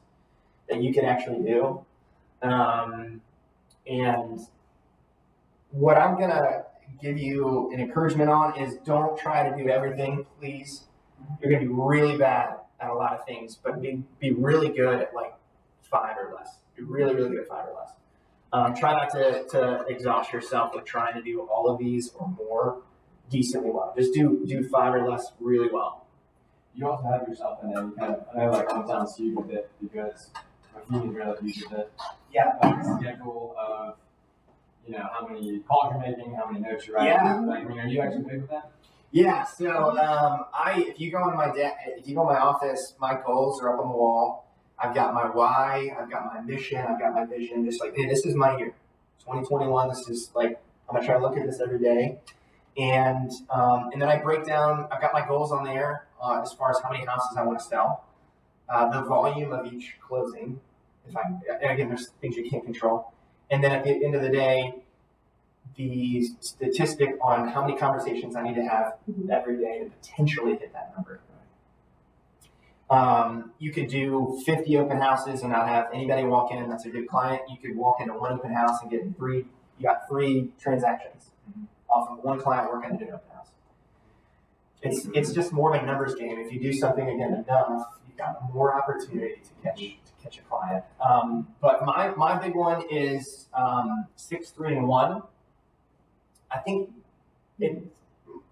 that you can actually do. And what I'm gonna give you an encouragement on is don't try to do everything, please. You're gonna be really bad at a lot of things, but be really good at like 5 or less. Be really, really good at 5 or less. Try not to exhaust yourself with trying to do all of these or more decently well. Just do 5 or less really well. You also have yourself in there. You kind of, I know like sometimes you a bit because my team is really huge a bit. Yeah. Like a schedule of, how many calls you're making, how many notes you're writing. Yeah. Like, I mean, are you actually big with that? Yeah. So if you go in my office, my goals are up on the wall. I've got my why, I've got my mission, I've got my vision. Just like, hey, this is my year, 2021. This is like, I'm gonna try to look at this every day. And then I break down, I've got my goals on there as far as how many houses I want to sell, the volume of each closing. Again, there's things you can't control. And then at the end of the day, the statistic on how many conversations I need to have every day to potentially hit that number. You could do 50 open houses and not have anybody walk in. That's a good client. You could walk into one open house and get you got 3 transactions off of one client working at an open house. It's just more of a numbers game. If you do something again enough, you've got more opportunity to catch a client. But my big one is 6, 3, and 1. I think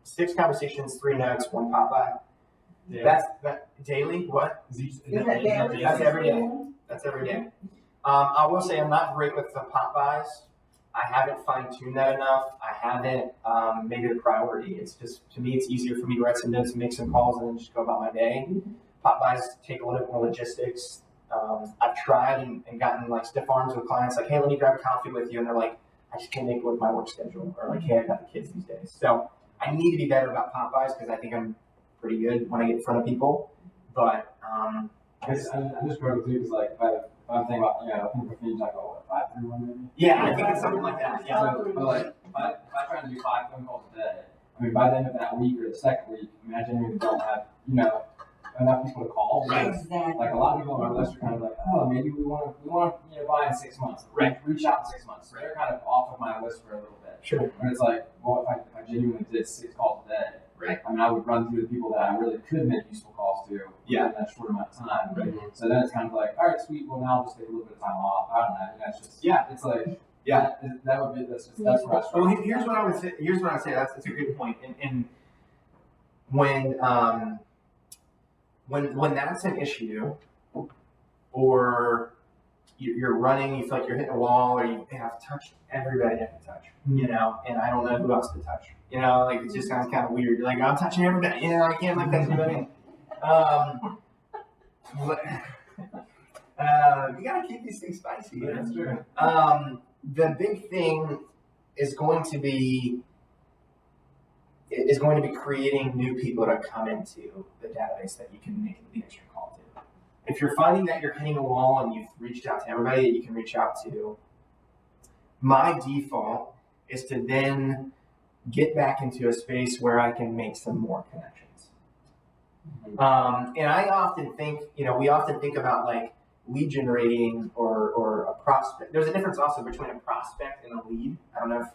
6 conversations, 3 notes, 1 pop by. Yeah. That's daily. What? That's every day. That's every day. I will say I'm not great with the pop buys. I haven't fine-tuned that enough. I haven't made it a priority. It's just, to me, it's easier for me to write some notes and make some calls and then just go about my day. Pop buys take a little bit more logistics. I've tried and gotten like stiff arms with clients like, hey, let me grab a coffee with you. And they're like, I just can't make it with my work schedule. Or like, hey, I got the kids these days. So I need to be better about pop buys because I think I'm pretty good when I get in front of people. But I'm just struggling too because like if I'm thinking about people for fees, like 5 through 1 maybe. Yeah, I think it's something like that. Yeah. So, but like if I try to do 5 phone calls a day, I mean by the end of that week or the second week, imagine we don't have enough people to call. Right. Exactly. Like a lot of people on our list are kind of like, oh, maybe we want to buy in 6 months. Right. Reach out in 6 months. So they're kind of off of my list for a little bit. Sure. And it's like, well, if I genuinely did 6 calls a day, right. I mean, I would run through the people that I really could make useful calls to in that short amount of time. Right. So then it's kind of like, all right, sweet. Well, now I'll just take a little bit of time off. I don't know. And that's just It's like that would be that's where I struggle. Well, here's what I would say. That's a good point. And when that's an issue, or you're running, you feel like you're hitting a wall, or I've touched everybody I can touch, and I don't know who else to touch. Like it just sounds kind of weird. Like I'm touching everybody, I can't like touch anybody. You gotta keep these things spicy. That's true. The big thing is going to be creating new people to come into the database that you can make the extra call to. If you're finding that you're hitting a wall and you've reached out to everybody that you can reach out to, my default is to then get back into a space where I can make some more connections. And I often think, we often think about like lead generating or a prospect. There's a difference also between a prospect and a lead. I don't know if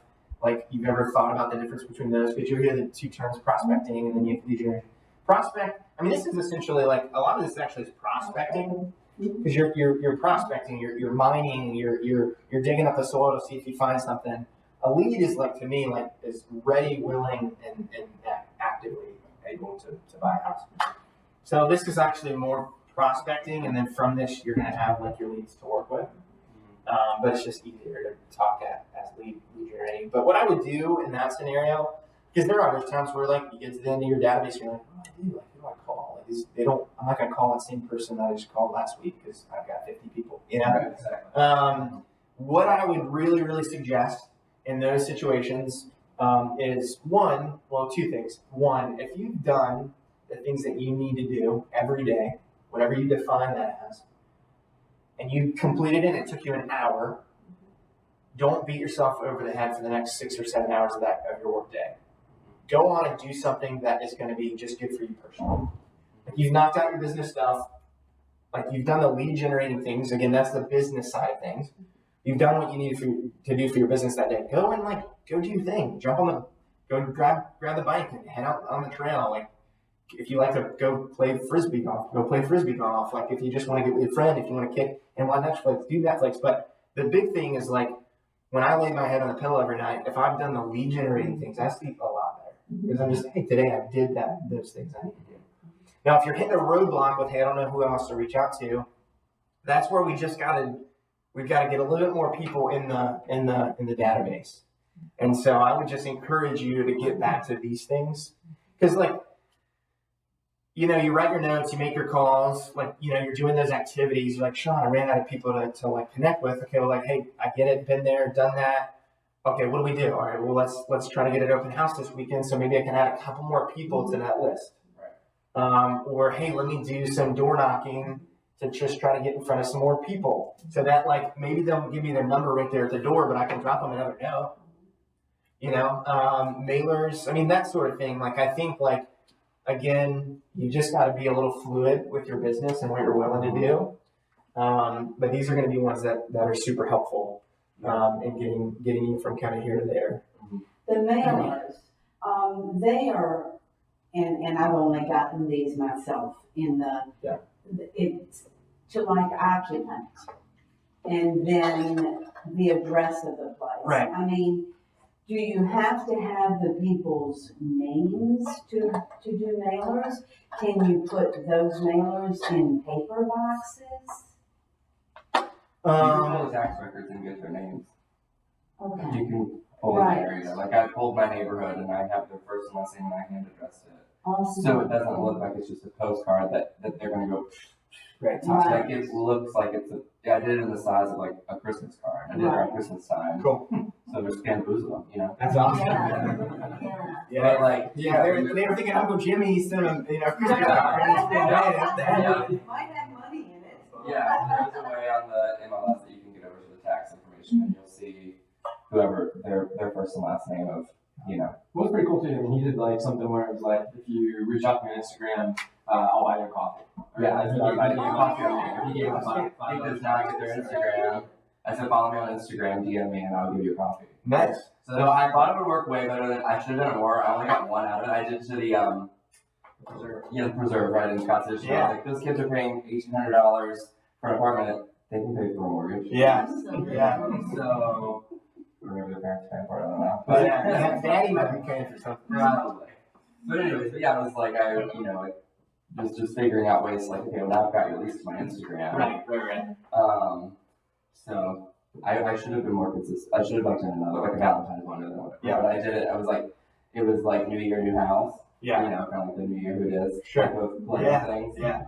like you've ever thought about the difference between those, but you hear the 2 terms, prospecting and then you have lead generation. Prospect, I mean, this is essentially like a lot of this actually is prospecting because you're prospecting, you're mining, you're digging up the soil to see if you find something. A lead is like, to me, like is ready, willing, and actively able to buy a house. So this is actually more prospecting, and then from this you're going to have like your leads to work with. But it's just easier to talk as lead generating. But what I would do in that scenario, because there are times where like you get to the end of your database, you're like, what do I do? Like, who do I call? Like, I'm not going to call the same person that I just called last week because I've got 50 people, you know? Right, exactly. What I would really, really suggest in those situations is two things. One, if you've done the things that you need to do every day, whatever you define that as, and you completed it and it took you an hour, don't beat yourself over the head for the next 6 or 7 hours of your work day. Go on and do something that is going to be just good for you personally. Like you've knocked out your business stuff, like you've done the lead generating things. Again, that's the business side of things. You've done what you need to do for your business that day. Go do your thing. Go grab the bike and head out on the trail. Like if you like to go play frisbee golf, go play frisbee golf. Like if you just want to get with your friend, if you want to kick and watch Netflix, do Netflix. But the big thing is like when I lay my head on the pillow every night, if I've done the lead generating things, I sleep a lot better because I'm just hey, today I did those things I need to do. Now if you're hitting a roadblock with hey, I don't know who else to reach out to, that's where we've got to get a little bit more people in the database. And so I would just encourage you to get back to these things. Because like, you know, you write your notes, you make your calls, like, you know, you're doing those activities. You're like, Sean, I ran out of people to like connect with. Okay, well, like, hey, I get it, been there, done that. Okay, what do we do? All right, well, let's try to get an open house this weekend. So maybe I can add a couple more people to that list. Right. Or hey, let me do some door knocking to just try to get in front of some more people. So that like maybe they'll give me their number right there at the door, but I can drop them another note. You know, mailers, I mean, that sort of thing. Like, I think like, again, you just got to be a little fluid with your business and what you're willing to do. But these are going to be ones that are super helpful in getting you from kind of here to there. The mailers, they are, and I've only gotten these myself it's to like occupant and then the address of the place. Right. I mean, do you have to have the people's names to do mailers? Can you put those mailers in paper boxes? You can pull tax records and get their names. Okay. You can pull the area. Like I pulled my neighborhood and I have their first and last name and I hand address it. Awesome. So it doesn't look like it's just a postcard that they're going to go. Right. Like it looks like I did it in the size of like a Christmas card. I did it around Christmas time. Cool. So there's bamboozle, you know. That's awesome. Yeah. But like, they were thinking Uncle Jimmy sent them, you know, Christmas card. Might have money in it. Yeah, there's a way on the MLS that you can get over to the tax information and you'll see whoever their first and last name of, you know. Well, it's pretty cool too. I mean, he did like something where it was like, if you reach out to me on Instagram, I'll buy you a coffee. Yeah, He gave me coffee on there. He gave us He does not get their Instagram. I said, follow me on Instagram, DM me, and I'll give you a coffee. Nice. So I thought it would work way better than I should have done more. I only got one out of it. I did to the preserve right in Scottsdale. Yeah. Like those kids are paying $1,800 for an apartment. They can pay for a mortgage. Yeah. So whatever their parents paying for it, I don't know. But yeah, Daddy might be paying for something. Probably. But anyways, yeah, it was like just figuring out ways like, okay, well now I've got you at least my Instagram. Right. So I should have been more consistent. I should have done another, like a Valentine's one or whatever. Yeah. But I did it. It was like New Year, New House. Yeah. You know, kind of like the New Year, who it is. Sure. Type of planning things. Yeah.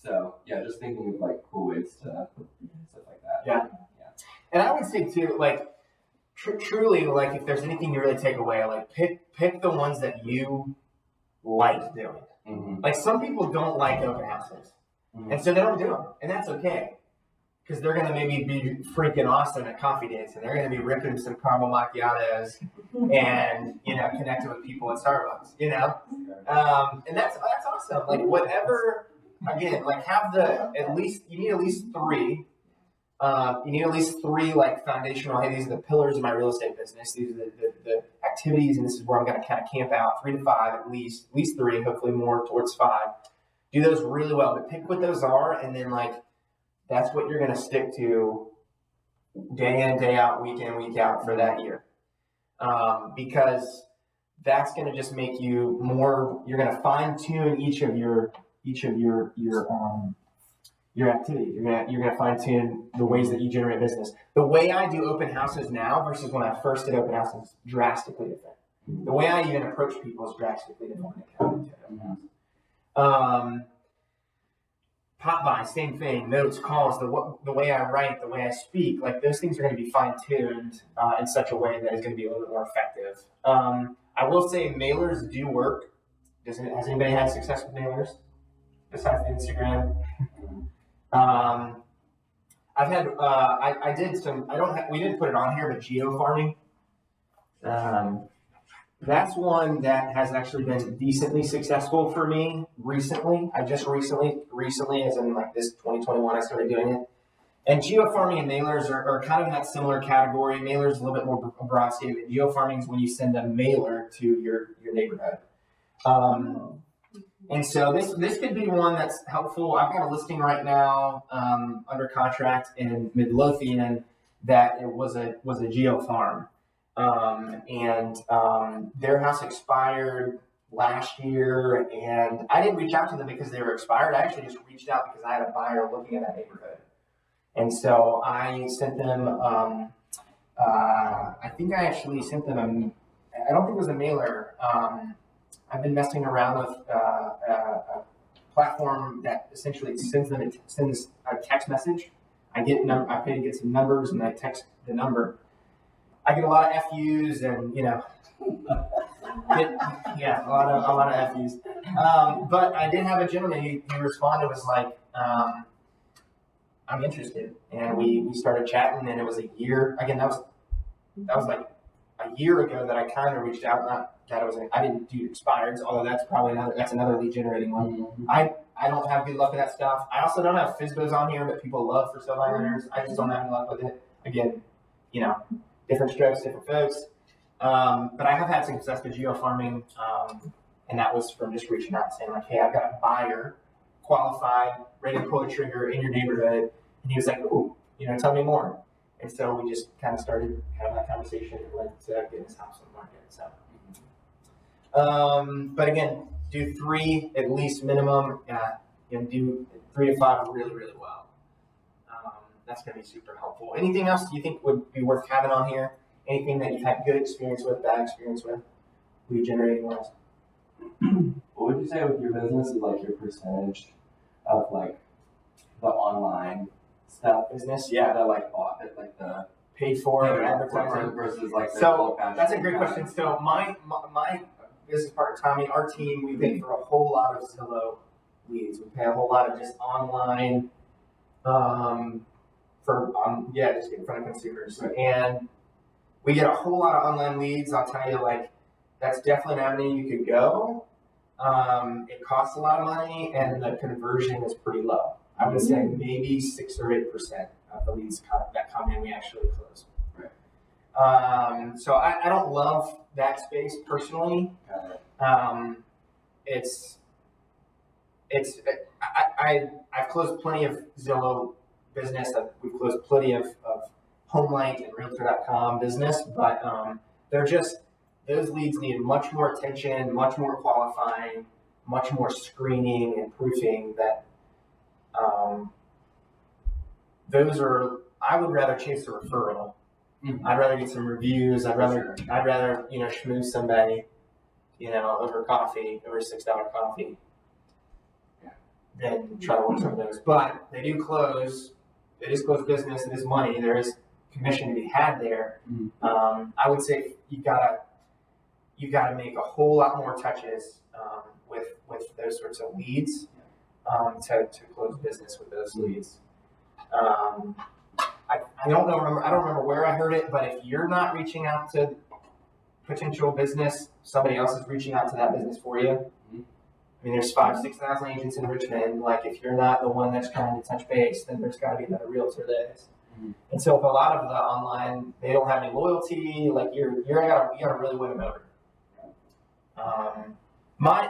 So yeah, just thinking of like cool ways to stuff like that. Yeah. And I would say too, like, truly, like, if there's anything you really take away, like, pick the ones that you like doing. Mm-hmm. Like, some people don't like open houses, and so they don't do them, and that's okay. Because they're going to maybe be freaking awesome at coffee dates, and they're going to be ripping some caramel macchiatos and, you know, connecting with people at Starbucks, you know? And that's awesome. Like, whatever, again, like, you need at least three. You need at least three, like, foundational, hey, these are the pillars of my real estate business. These are the activities, and this is where I'm going to kind of camp out, 3 to 5 at least three, hopefully more towards 5. Do those really well, but pick what those are, and then, like, that's what you're going to stick to day in, day out, week in, week out for that year. Because that's going to just make you more, you're going to fine tune each of your activity. You're gonna fine tune the ways that you generate business. The way I do open houses now versus when I first did open houses is drastically different. The way I even approach people is drastically different when it comes to pop by, same thing. Notes, calls, the way I write, the way I speak, like those things are going to be fine tuned in such a way that is going to be a little bit more effective. I will say mailers do work. Has anybody had success with mailers besides Instagram? I've had I did some. We didn't put it on here, but geo farming. That's one that has actually been decently successful for me recently. I just recently, as in like this 2021, I started doing it. And geofarming and mailers are kind of in that similar category. Mailers is a little bit more broad statement. Geofarming is when you send a mailer to your neighborhood. And so this could be one that's helpful. I've got a listing right now under contract in Midlothian that it was a geo farm. Their house expired last year, and I didn't reach out to them because they were expired. I actually just reached out because I had a buyer looking at that neighborhood. And so I sent them, I think I actually sent them I don't think it was a mailer. I've been messing around with a platform that essentially sends a text message. I pay to get some numbers and I text the number. I get a lot of FUs and, a lot of FUs. But I did have a gentleman, he responded, was like, I'm interested. And we started chatting, and it was a year. Again, that was like a year ago that I kind of reached out. Not that I didn't do expireds, although that's another lead generating one. Mm-hmm. I don't have good luck with that stuff. I also don't have FSBOs on here that people love for sub owners. I just don't have any luck with it. Again, different strokes, different folks. But I have had success with geofarming, and that was from just reaching out and saying like, hey, I've got a buyer, qualified, ready to pull a trigger in your neighborhood. And he was like, ooh, tell me more. And so we just kind of started having that conversation and led to getting this house on the market. So, but again, do 3 at least minimum, and do 3 to 5 really, really well. That's going to be super helpful. Anything else you think would be worth having on here? Anything that you've had good experience with, bad experience with, lead generating wise? What would you say with your business is like your percentage of like the online stuff Business, yeah. that like bought it, like the Paid for advertising versus like the So low that's a great question. So my business partner Tommy, our team, we pay for a whole lot of Zillow leads. We pay a whole lot of just online, just in front of consumers. And we get a whole lot of online leads. I'll tell you, like, that's definitely an avenue you could go. It costs a lot of money, and the conversion is pretty low. I would say maybe 6 or 8% of the leads that come in we actually close. Right. So I don't love that space personally. I've closed plenty of Zillow business. We've closed plenty of HomeLight and Realtor.com business, but those leads need much more attention, much more qualifying, much more screening and proofing. That I would rather chase a referral. Mm-hmm. I'd rather get some reviews. I'd rather schmooze somebody, over coffee, over $6 coffee, than try to work some of those. But they do close. It is closed business. It is money. There is commission to be had there. Mm-hmm. I would say you gotta make a whole lot more touches with those sorts of leads to close business with those leads. I don't remember where I heard it, but if you're not reaching out to potential business, somebody else is reaching out to that business for you. Mm-hmm. I mean, there's 5,000-6,000 agents in Richmond. Like, if you're not the one that's trying to touch base, then there's got to be another realtor that is. Mm-hmm. And so, if a lot of the online, they don't have any loyalty, like you gotta really win them over. My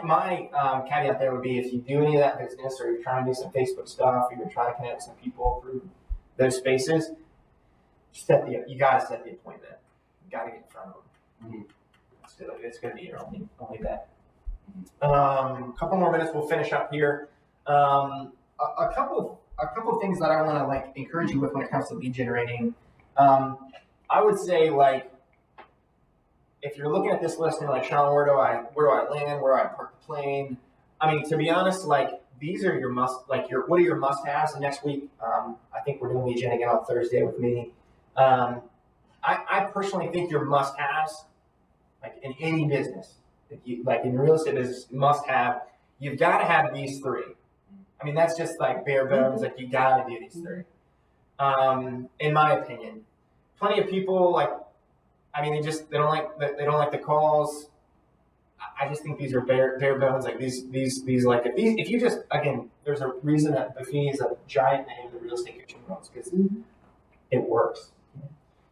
caveat there would be, if you do any of that business, or you're trying to do some Facebook stuff, or you're trying to connect with some people through those spaces, you gotta set the appointment. You gotta get in front of them. Mm-hmm. It's gonna be your only bet. A couple more minutes, we'll finish up here. A couple of things that I want to encourage you with when it comes to lead generating. I would say if you're looking at this list and you're like, Sean, where do I land? Where do I park the plane? I mean, to be honest, like these are your what are your must-haves? And next week, I think we're doing the agenda again on Thursday with me. I personally think your must-haves, like in any business, like in real estate business, must-have. You've got to have these three. I mean, that's just like bare bones. Like you got to do these three. In my opinion, plenty of people like. I mean, they don't like the calls. I just think these are bare bones. Like these like if you just again, there's a reason that Buffini is a giant name in the real estate kitchen world because it works.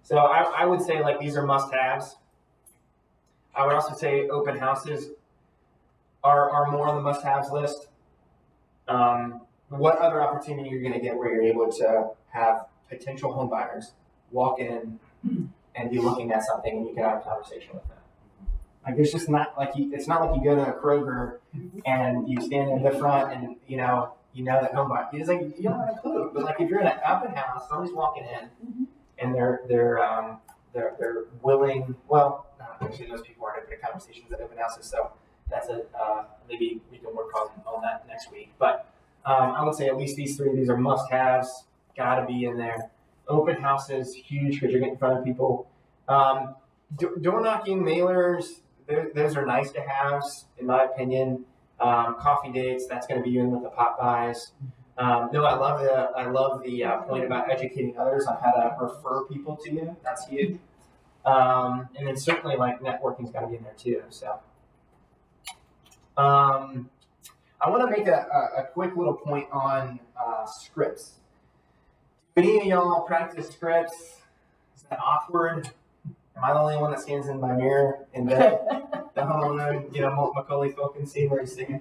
So I would say like these are must-haves. I would also say open houses are more on the must-haves list. What other opportunity you're going to get where you're able to have potential home buyers walk in and be looking at something and you can have a conversation with them. Like there's just not like it's not like you go to a Kroger and you stand in the front and you know that home buyer. It's like you don't have a clue. But like if you're in an open house, somebody's walking in and they're willing. Well, actually those people aren't open to conversations at open houses, so that's maybe we can work on that next week. But I would say at least these three. These are must-haves. Got to be in there. Open houses, huge because you're getting in front of people. Door knocking, mailers, those are nice to haves, in my opinion. Coffee dates, that's going to be you in with the pop buys. No, I love the point about educating others on how to refer people to you. That's huge. And then certainly like networking's got to be in there too. So I want to make a quick little point on scripts. Any of y'all practice scripts? Is that awkward? Am I the only one that stands in my mirror in the homeowner, Macaulay Culkin scene where he's singing?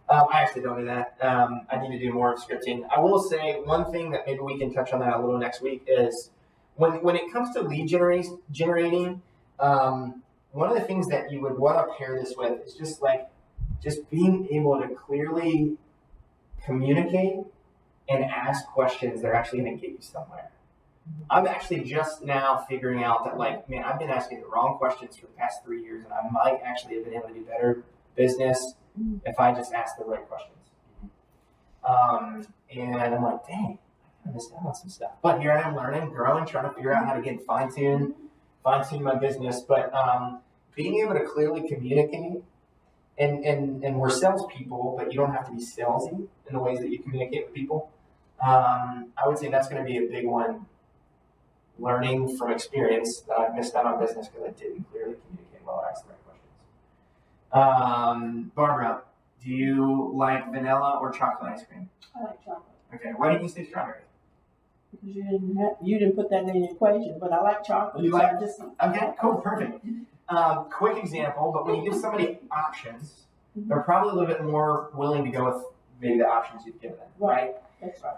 I actually don't do that. I need to do more scripting. I will say one thing that maybe we can touch on that a little next week is when it comes to lead generating, one of the things that you would want to pair this with is just being able to clearly communicate and ask questions that are actually going to get you somewhere. I'm actually just now figuring out that, like, man, I've been asking the wrong questions for the past 3 years, and I might actually have been able to do better business if I just ask the right questions. And I'm like, dang, I missed out on some stuff. But here I am learning, growing, trying to figure out how to get fine-tune my business. But being able to clearly communicate, and we're salespeople, but you don't have to be salesy in the ways that you communicate with people. I would say that's going to be a big one. Learning from experience that I've missed out on business because I didn't clearly communicate well or ask the right questions. Barbara, do you like vanilla or chocolate ice cream? I like chocolate. Okay, why didn't you say strawberry? Because you didn't put that in the equation, but I like chocolate. You like just okay, cool, perfect. Quick example, but when you give somebody options, they're probably a little bit more willing to go with maybe the options you've given them, right? That's right.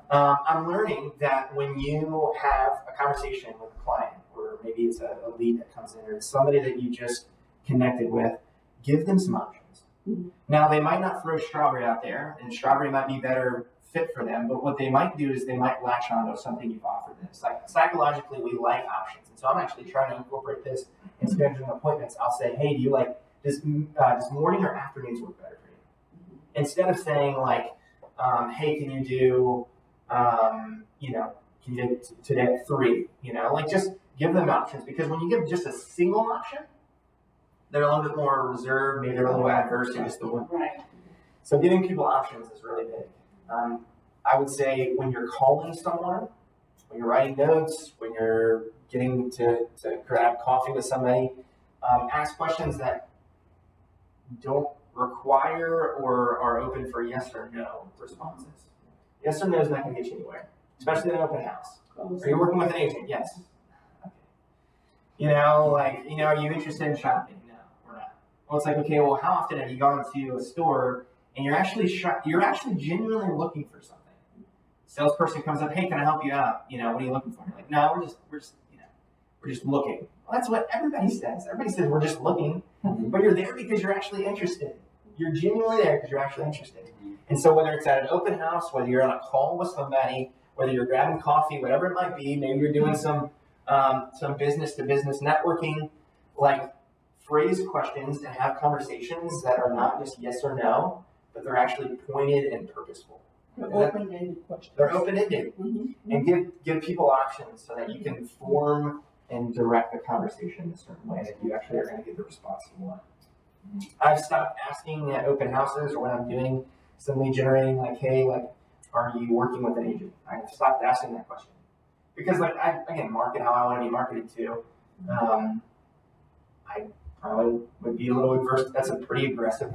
I'm learning that when you have a conversation with a client, or maybe it's a lead that comes in, or it's somebody that you just connected with, give them some options. Mm-hmm. Now, they might not throw strawberry out there, and strawberry might be better fit for them, but what they might do is they might latch onto something you've offered them. Psychologically, we like options, and so I'm actually trying to incorporate this in scheduling appointments. I'll say, hey, do you like, does morning or afternoons work better for you? Instead of saying like, hey, can you do, can you do today at 3? Like just give them options, because when you give just a single option, they're a little bit more reserved, maybe they're a little adverse to just the one. Right. So giving people options is really big. I would say when you're calling someone, when you're writing notes, when you're getting to grab coffee with somebody, ask questions that don't require or are open for yes or no responses. Yes or no is not going to get you anywhere, especially in an open house. Are you working with an agent? Yes. Okay. Are you interested in shopping? No, we're not. Well, it's like, okay, well, how often have you gone to a store and you're actually genuinely looking for something? Salesperson comes up, hey, can I help you out? What are you looking for? You're like, no, we're just looking. Well, that's what everybody says. Everybody says we're just looking, but you're there because you're actually interested. You're genuinely there because you're actually interested. And so whether it's at an open house, whether you're on a call with somebody, whether you're grabbing coffee, whatever it might be, maybe you're doing some business to business networking, like phrase questions and have conversations that are not just yes or no, but they're actually pointed and purposeful. Open-ended questions. They're open-ended. Mm-hmm. And give people options so that you can form and direct the conversation in a certain way that you actually are going to get the response you want. I've stopped asking at open houses or when I'm doing some lead generating, like, hey, like, are you working with an agent? I've stopped asking that question because, like, I again market how I want to be marketed to. I probably would be a little adverse. That's a pretty aggressive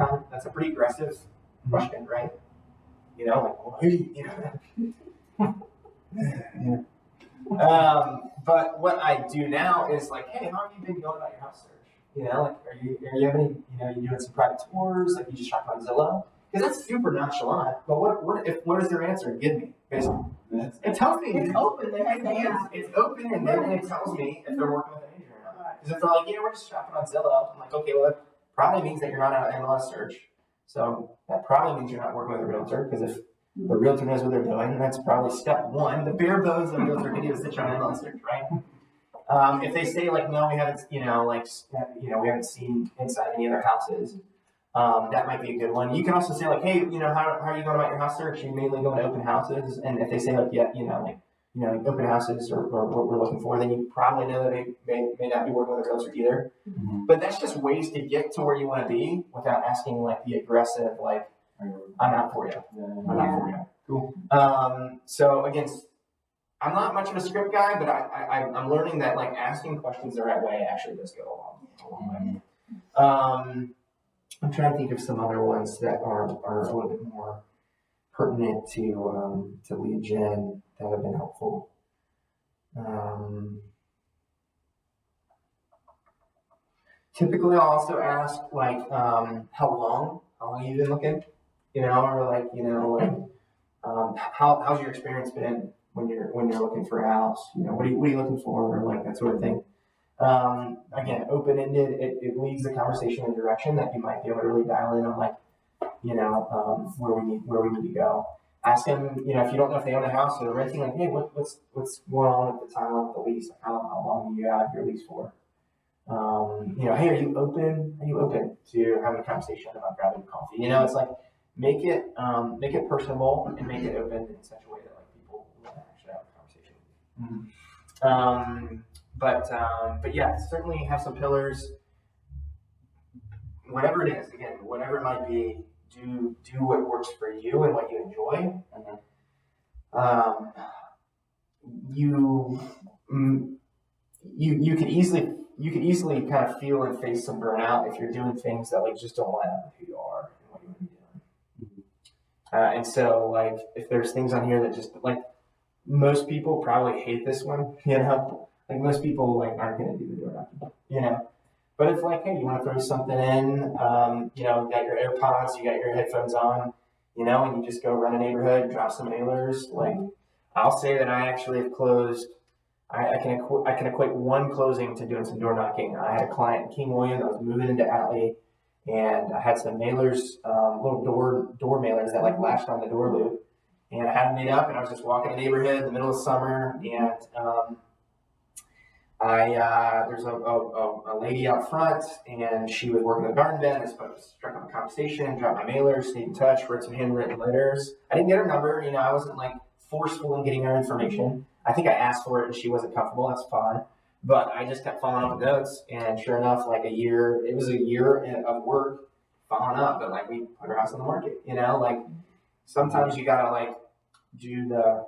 question, right? You know, like, well, you know. But what I do now is like, hey, how have you been going about your house search? You know, like, are you having, you know, you doing some private tours? Like, you just shop on Zillow? Because that's super nonchalant. But what is their answer? Give me, basically. It tells me It's open. it's open, and then it tells me if they're working with an agent or not. Because if they're like, yeah, we're just shopping on Zillow, I'm like, okay, well, that probably means that you're not on an MLS search. So that probably means you're not working with a realtor. Because if the realtor knows what they're doing, that's probably step one. The bare bones of a realtor can do is sit you on an MLS search, right? If they say like, no, we haven't, we haven't seen inside any other houses, that might be a good one. You can also say like, hey, how are you going about your house search? Are you mainly going to open houses? And if they say like, yeah, open houses or what we're looking for, then you probably know that they may not be working with a realtor either. Mm-hmm. But that's just ways to get to where you want to be without asking like the aggressive, like, I'm out for you. I'm out for you. Cool. So again, I'm not much of a script guy, but I'm learning that like asking questions the right way actually does go a long way. I'm trying to think of some other ones that are a little bit more pertinent to lead gen that have been helpful. Typically, I'll also ask like, how long have you been looking? Or like, how's your experience been when you're looking for a house? What are you looking for, or like that sort of thing. Again, open-ended, it leads the conversation in a direction that you might be able to really dial in on, like, where we need to go. Ask them, if you don't know if they own a house or they're renting, like, hey, what's going on at the time of the lease? Like, how long do you have your lease for? Hey, are you open to having a conversation about grabbing coffee? It's like, make it personable and make it open in such a way that like people will actually have a conversation. But yeah, certainly have some pillars. Whatever it is, again, whatever it might be, do what works for you and what you enjoy. You could easily kind of feel and face some burnout if you're doing things that like just don't line up with who you are and what you want to be doing. And so like if there's things on here that just like most people probably hate this one, like most people like aren't going to do the door knocking, But if like, hey, you want to throw something in, you got your AirPods, you got your headphones on, and you just go run a neighborhood, drop some mailers. Like, I'll say that I actually have closed. I can equate one closing to doing some door knocking. I had a client in King William that was moving into Atlee, and I had some mailers, little door mailers that like latched on the door loop, and I had them made up, and I was just walking the neighborhood in the middle of summer, and there's a lady out front, and she was working the garden bed. I struck up a conversation, dropped my mailer, stayed in touch, wrote some handwritten letters. I didn't get her number, I wasn't like forceful in getting her information. I think I asked for it and she wasn't comfortable. That's fine. But I just kept following up with notes, and sure enough, like it was a year of work following up, but like we put her house on the market, like sometimes you gotta like do the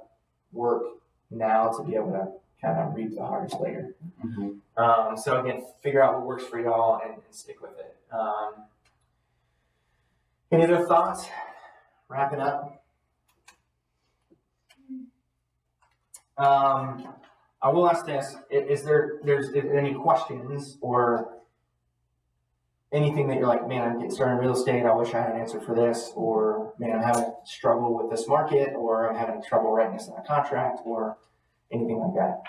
work now to be able to kind of reap the harvest later. Mm-hmm. So again, figure out what works for y'all and stick with it. Any other thoughts? Wrapping up. I will ask this: is there any questions or anything that you're like, man, I'm getting started in real estate, I wish I had an answer for this, or man, I'm having struggle with this market, or I'm having trouble writing this in a contract, or anything like that?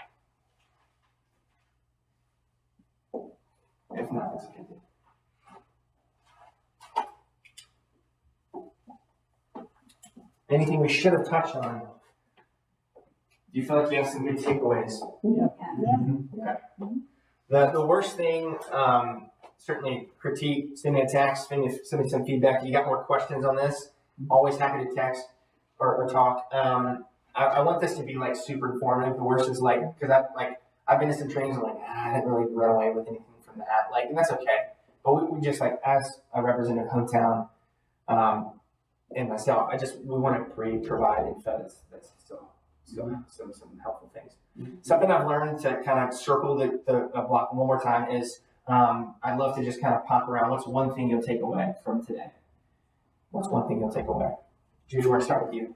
If not, that's okay. Anything we should have touched on? Do you feel like you have some good takeaways? Yeah. Okay. The worst thing, certainly critique, send me a text, send me some feedback. You got more questions on this? Always happy to text or talk. I want this to be like super informative. The worst is like, because I've been to some trainings and I didn't really run away with anything from that. And that's okay. But we just as a representative hometown, and myself, we want to provide info that's still some helpful things. Something I've learned to kind of circle the block one more time is I'd love to just kind of pop around. What's one thing you'll take away from today? What's one thing you'll take away? Judy, we're gonna start with you.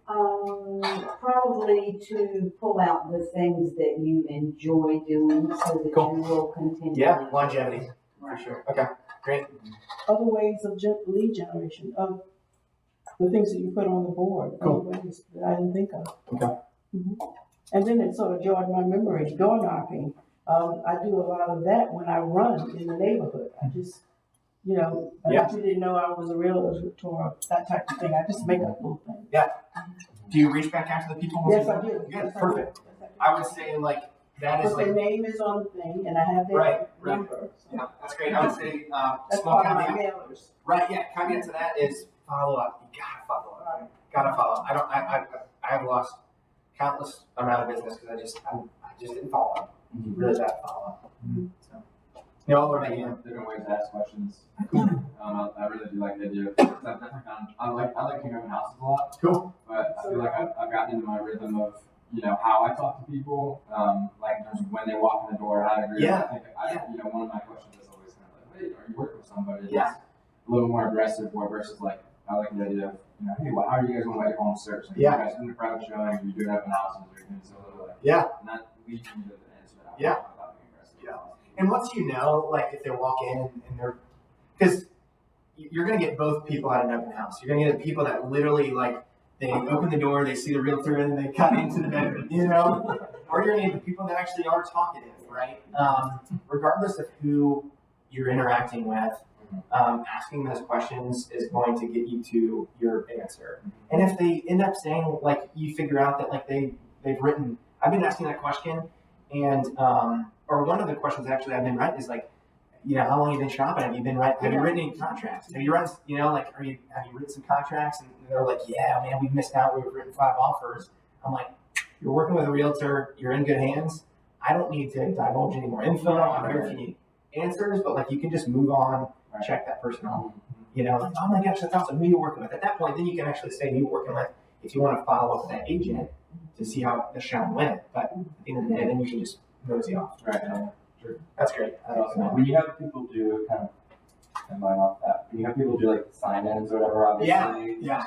Probably to pull out the things that you enjoy doing so that Cool. you will continue. Yeah, longevity, for sure. Okay, great. Other ways of lead generation, the things that you put on the board, Cool. other ways that I didn't think of. Okay. And then it sort of jogged my memory, door knocking. I do a lot of that when I run in the neighborhood. I just, I actually didn't know I was a realtor or that type of thing. I just make up little things. Yeah. Do you reach back out to the people? Yes, I do. Good, Yes, I perfect. do. Yes, I would say that is But their name is on the thing, and I have their Right. number. So Yeah, that's great. I would say that's small part of my caveat. mailers. Right, yeah. Caveat to that is follow up. You gotta follow up. Gotta follow up. I have lost countless amount of business because I just didn't follow up. Really bad follow up. So, what about you? Different ways to ask questions. I really do like the idea. I've definitely found I like taking open houses a lot. Cool. But I feel like I've gotten into my rhythm of how I talk to people, like in terms of when they walk in the door, how to greet. Yeah. I think one of my questions is always kind of like, wait, are you working with somebody? Yeah. It's a little more aggressive versus like I like the idea of hey, well, how are you guys going to home search? Like, Yeah. You guys doing a private showing, you do open houses, or you're doing so like Yeah. not leading you to the answer that Yeah. without being aggressive. Yeah. And once if they walk in and they're, because you're going to get both people at an open house. You're going to get the people that literally they open the door, they see the realtor, and they cut into the bedroom, Or you're going to get the people that actually are talkative, right? Regardless of who you're interacting with, asking those questions is going to get you to your answer. And if they end up saying, you figure out that they've written, I've been asking that question, and or one of the questions actually I've been writing is how long have you been shopping? Have you written any contracts? Have you run, have you written some contracts? And they're like, yeah, man, we missed out. We've written 5 offers. I'm like, you're working with a realtor. You're in good hands. I don't need to divulge any more info. I'm here if you need answers, but you can just move on, check that person off. Oh my gosh, that's awesome. Who you're working with? At that point, then you can actually say who you're working with if you want to follow up with that agent to see how the shine went. But at the end of the day, then you can just mosey off. Right. Sure. That's great. When you have people do when you have people do sign-ins or whatever, obviously. Yeah.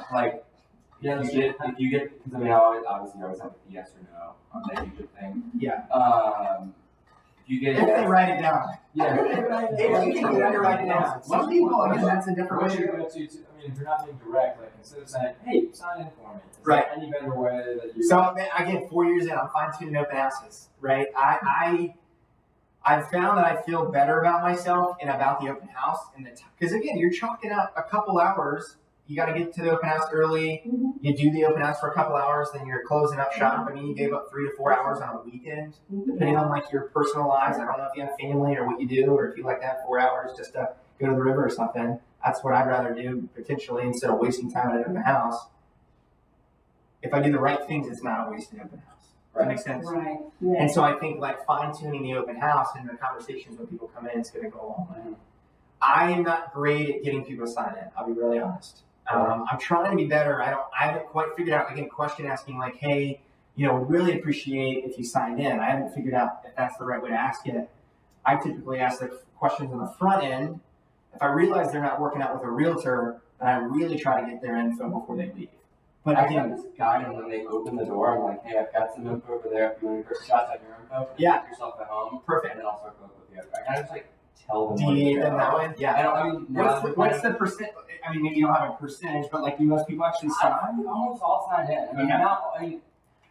If you get, because I always have a yes or no on that usual thing. Yeah. If you get If they write it down. Yeah. If you can get it write it down. Some people, again, that's a different What way. you're going to, if you're not being direct, instead of saying, hey, sign in for me, is Right. there any better way that you... So again, 4 years in, I'm fine-tuning open houses, right? I've found that I feel better about myself and about the open house, because again, you're chalking out a couple hours. You got to get to the open house early. You do the open house for a couple hours, then you're closing up shop. I mean, you gave up 3 to 4 hours on a weekend, depending on your personal lives. I don't know if you have family or what you do, or if you like to have 4 hours just to go to the river or something. That's what I'd rather do potentially instead of wasting time at an open house. If I do the right things, it's not a wasted open house. Does that make sense? Right. And so I think fine-tuning the open house and the conversations when people come in is going to go a long way. I am not great at getting people to sign in. I'll be really honest. I'm trying to be better. I haven't quite figured out, again, question asking hey, really appreciate if you signed in. I haven't figured out if that's the right way to ask it. I typically ask the questions on the front end. If I realize they're not working out with a realtor, then I really try to get their info before they leave. But I again, have this guy, and when they open the door, I'm like, hey, I've got some info over there. If you want to first shots at your info, Yeah. get yourself at home. Perfect. And then I'll circle up with you. I kind of just tell them. DA them that way? Yeah. Now, What's the percent? I mean, maybe you don't have a percentage, but do most people actually sign? almost all signed in.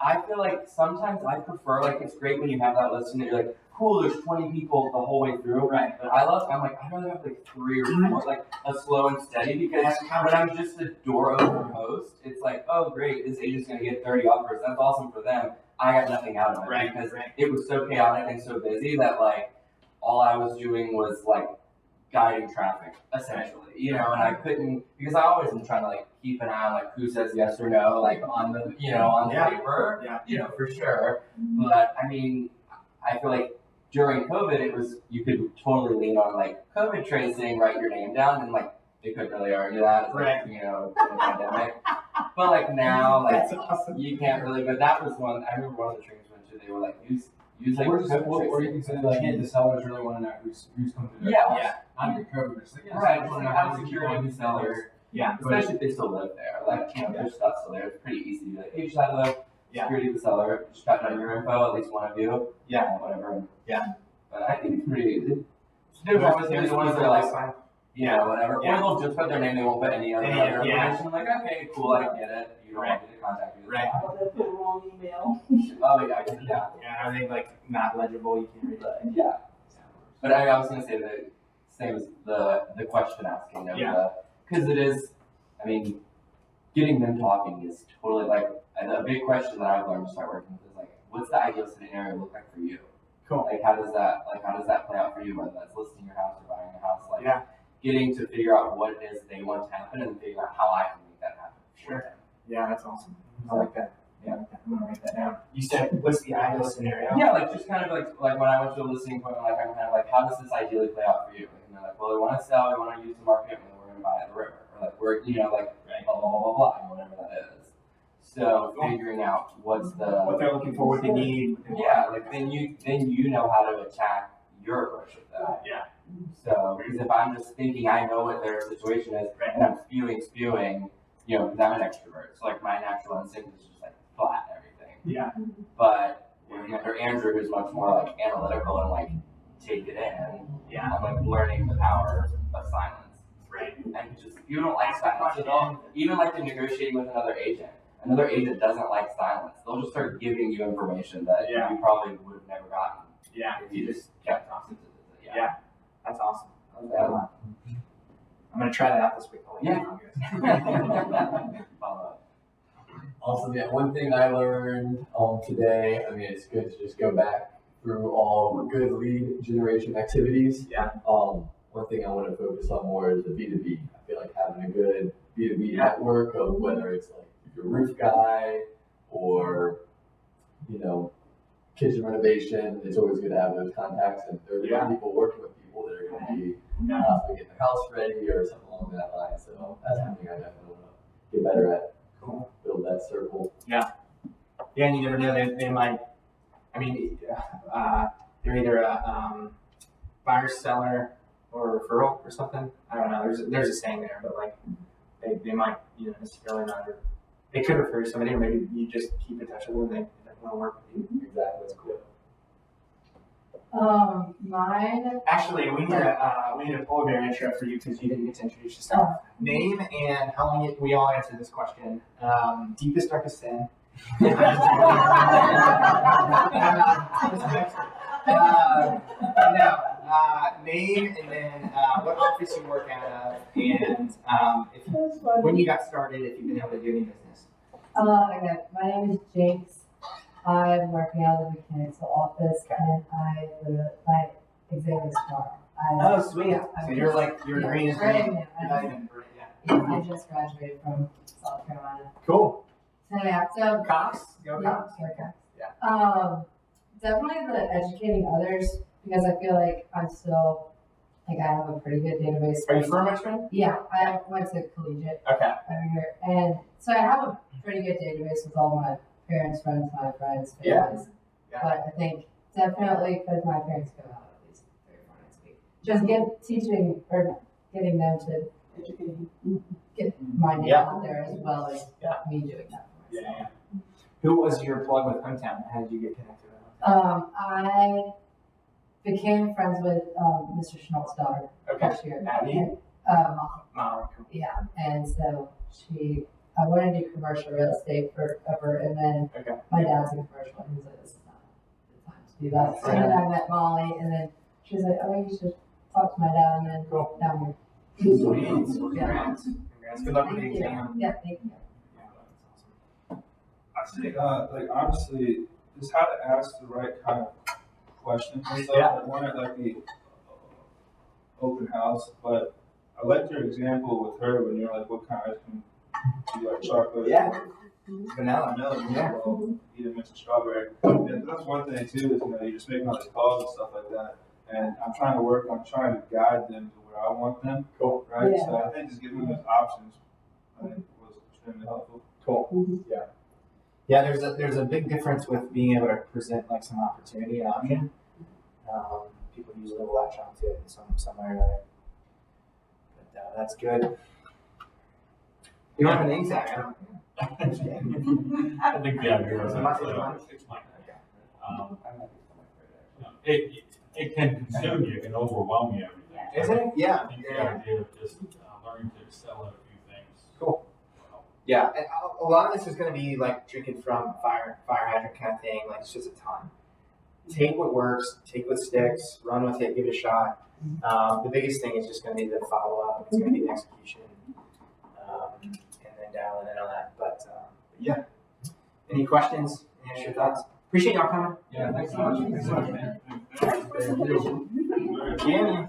I feel like sometimes I prefer, it's great when you have that list and you're like, cool, there's 20 people the whole way through. Right. But I'd rather have 3 or 4, a slow and steady, because when I'm just a door open host, it's oh great, this agent's gonna get 30 offers. That's awesome for them. I got nothing out of it because it was so chaotic and so busy that all I was doing was guiding traffic, essentially, you know, and I couldn't, because I always am trying to like keep an eye on like who says yes or no, like on the, you know, on the paper, you know, for sure. But I mean, I feel like during COVID, it was, you could totally lean on like COVID tracing, write your name down, and like they couldn't really argue that, it's like, you know, the pandemic. But like now, like you can't really, but that was one, I remember one of the trainings we went to, they were like, use like or you can say like, hey, the sellers really want to know who's coming through. Yeah. Not your code, but it's like, Right, just have security of the seller. Yeah. Especially if they still live there. Like, you know, their stuff's still there. It's pretty easy to be like, hey, you just have the security of the seller. Just got down your info, at least one of you. Yeah. Whatever. Yeah. But I think it's pretty. There's always the ones that are like, yeah, whatever. Yeah. Or they'll just put their name, they won't put any other information. I'm like, okay, cool, I get it. You don't want me to contact you. Right. Or they'll put the wrong email. Oh, yeah. Yeah, are they like not legible? You can't read that. Yeah. But I was going to say the same as the question asking of because it is, I mean, getting them talking is totally like a big question that I've learned to start working with is like, what's the ideal scenario look like for you? Cool. Like how does that play out for you, whether that's listing your house or buying a house? Like getting to figure out what it is they want to happen and figure out how I can make that happen. Sure. Yeah, that's awesome. I like that. Yeah, I'm gonna write that down. You said, what's the ideal scenario? Yeah, like just kind of like when I went to a listing appointment, like I'm kind of like, how does this ideally play out for you? Like, and they're like, well, we want to sell, we want to use the market, and then we're going to buy at the river, or like we're, you know, like blah blah blah blah blah, whatever that is. So figuring out what they're looking for, what they need. Yeah, like then you know how to attack your approach with that. Yeah. So because if I'm just thinking I know what their situation is and I'm spewing, you know, because I'm an extrovert, so like my natural instinct is just like flat everything. Yeah. But when under Andrew, who's much more like analytical and like take it in, I'm like learning the power of silence. Right. And just you don't like silence at all. Even like the negotiating with another agent. Another agent doesn't like silence. They'll just start giving you information that you probably would have never gotten. Yeah. If you just kept talking to them. Yeah. That's awesome. I like that a lot. I'm gonna try that out this week. Also, one thing I learned today, I mean, it's good to just go back through all good lead generation activities. One thing I want to focus on more is the B2B. I feel like having a good B2B network of whether it's like your roof guy or, you know, kitchen renovation, it's always good to have those contacts, and there are people working with people that are going to be possibly getting the house ready or something along that line. So that's something I definitely want to get better at. Cool. Build that circle. Yeah, and you never know, they might, I mean, they're either a buyer, seller, or a referral or something. I don't know, there's a saying there, but like, they might, you know, necessarily not, or they could refer to somebody, or maybe you just keep in touch with them and they want to work with you. Exactly, that's cool. Mine. Actually, we need a polar bear intro for you because you didn't get to introduce yourself. Name and how long we all answered this question. Deepest, darkest sin. Name and then what office you work out of, and when you got started, if you've been able to do any business. Okay, my name is Jakes. I'm working out of the mechanics office, and my exam is tomorrow. Oh, sweet. So you're green as green. I just graduated from South Carolina. Cool. So yeah, so Cox, go Cox. Yeah. Definitely the educating others, because I feel like I'm still, like I have a pretty good database. Are you from Richmond? Yeah, I went to collegiate. Okay. Over here, and so I have a pretty good database with all my parents, friends, my friends, families. Yeah. But I think definitely because my parents go out at least 3 or 4 nights a week. Just teaching or getting them to get my name out there as well as me doing that for myself. Yeah. Who was your plug with Hometown? How did you get connected with Hometown? I became friends with Mr. Schnault's daughter last year. Abby? Molly. Yeah, and so I wanted to do commercial real estate forever, and then my dad's in commercial, and he was like, this is not the time to do that. So then I met Molly, and then she was like, oh, you should talk to my dad, and then down here. Sweet. Congrats. Good luck with the exam. Yeah, thank you. I think, like, honestly, just how to ask the right kind of questions and stuff. Like, one at like the open house, but I liked your example with her when you're like, what kind of ice cream do you like? Chocolate? Yeah. Vanilla. Yeah. Well, you didn't mention strawberry. Yeah, that's one thing too, is you're just making all these calls and stuff like that. And I'm trying to work on trying to guide them to where I want them. Cool. Right? Yeah. So I think just giving them those options, I think, was extremely helpful. Cool. Yeah. Yeah, there's a big difference with being able to present like some opportunity and option. People usually will latch onto it in some way or another. But that's good. You don't have a name tag, I don't. I think the idea is Is it mine? it's mine. It can consume you, it can overwhelm you. Everything. Isn't it? Yeah. I think the idea of just learning to excel at a few things. Cool. Yeah, and a lot of this is going to be like drinking from fire hydrant kind of thing. Like it's just a ton. Take what works, take what sticks, run with it, give it a shot. The biggest thing is just going to be the follow up. It's going to be the execution, and then dialing in on that. But yeah. Any questions? Any extra thoughts? Appreciate y'all coming. Yeah, thanks so much. Thanks so much, man. Thank you.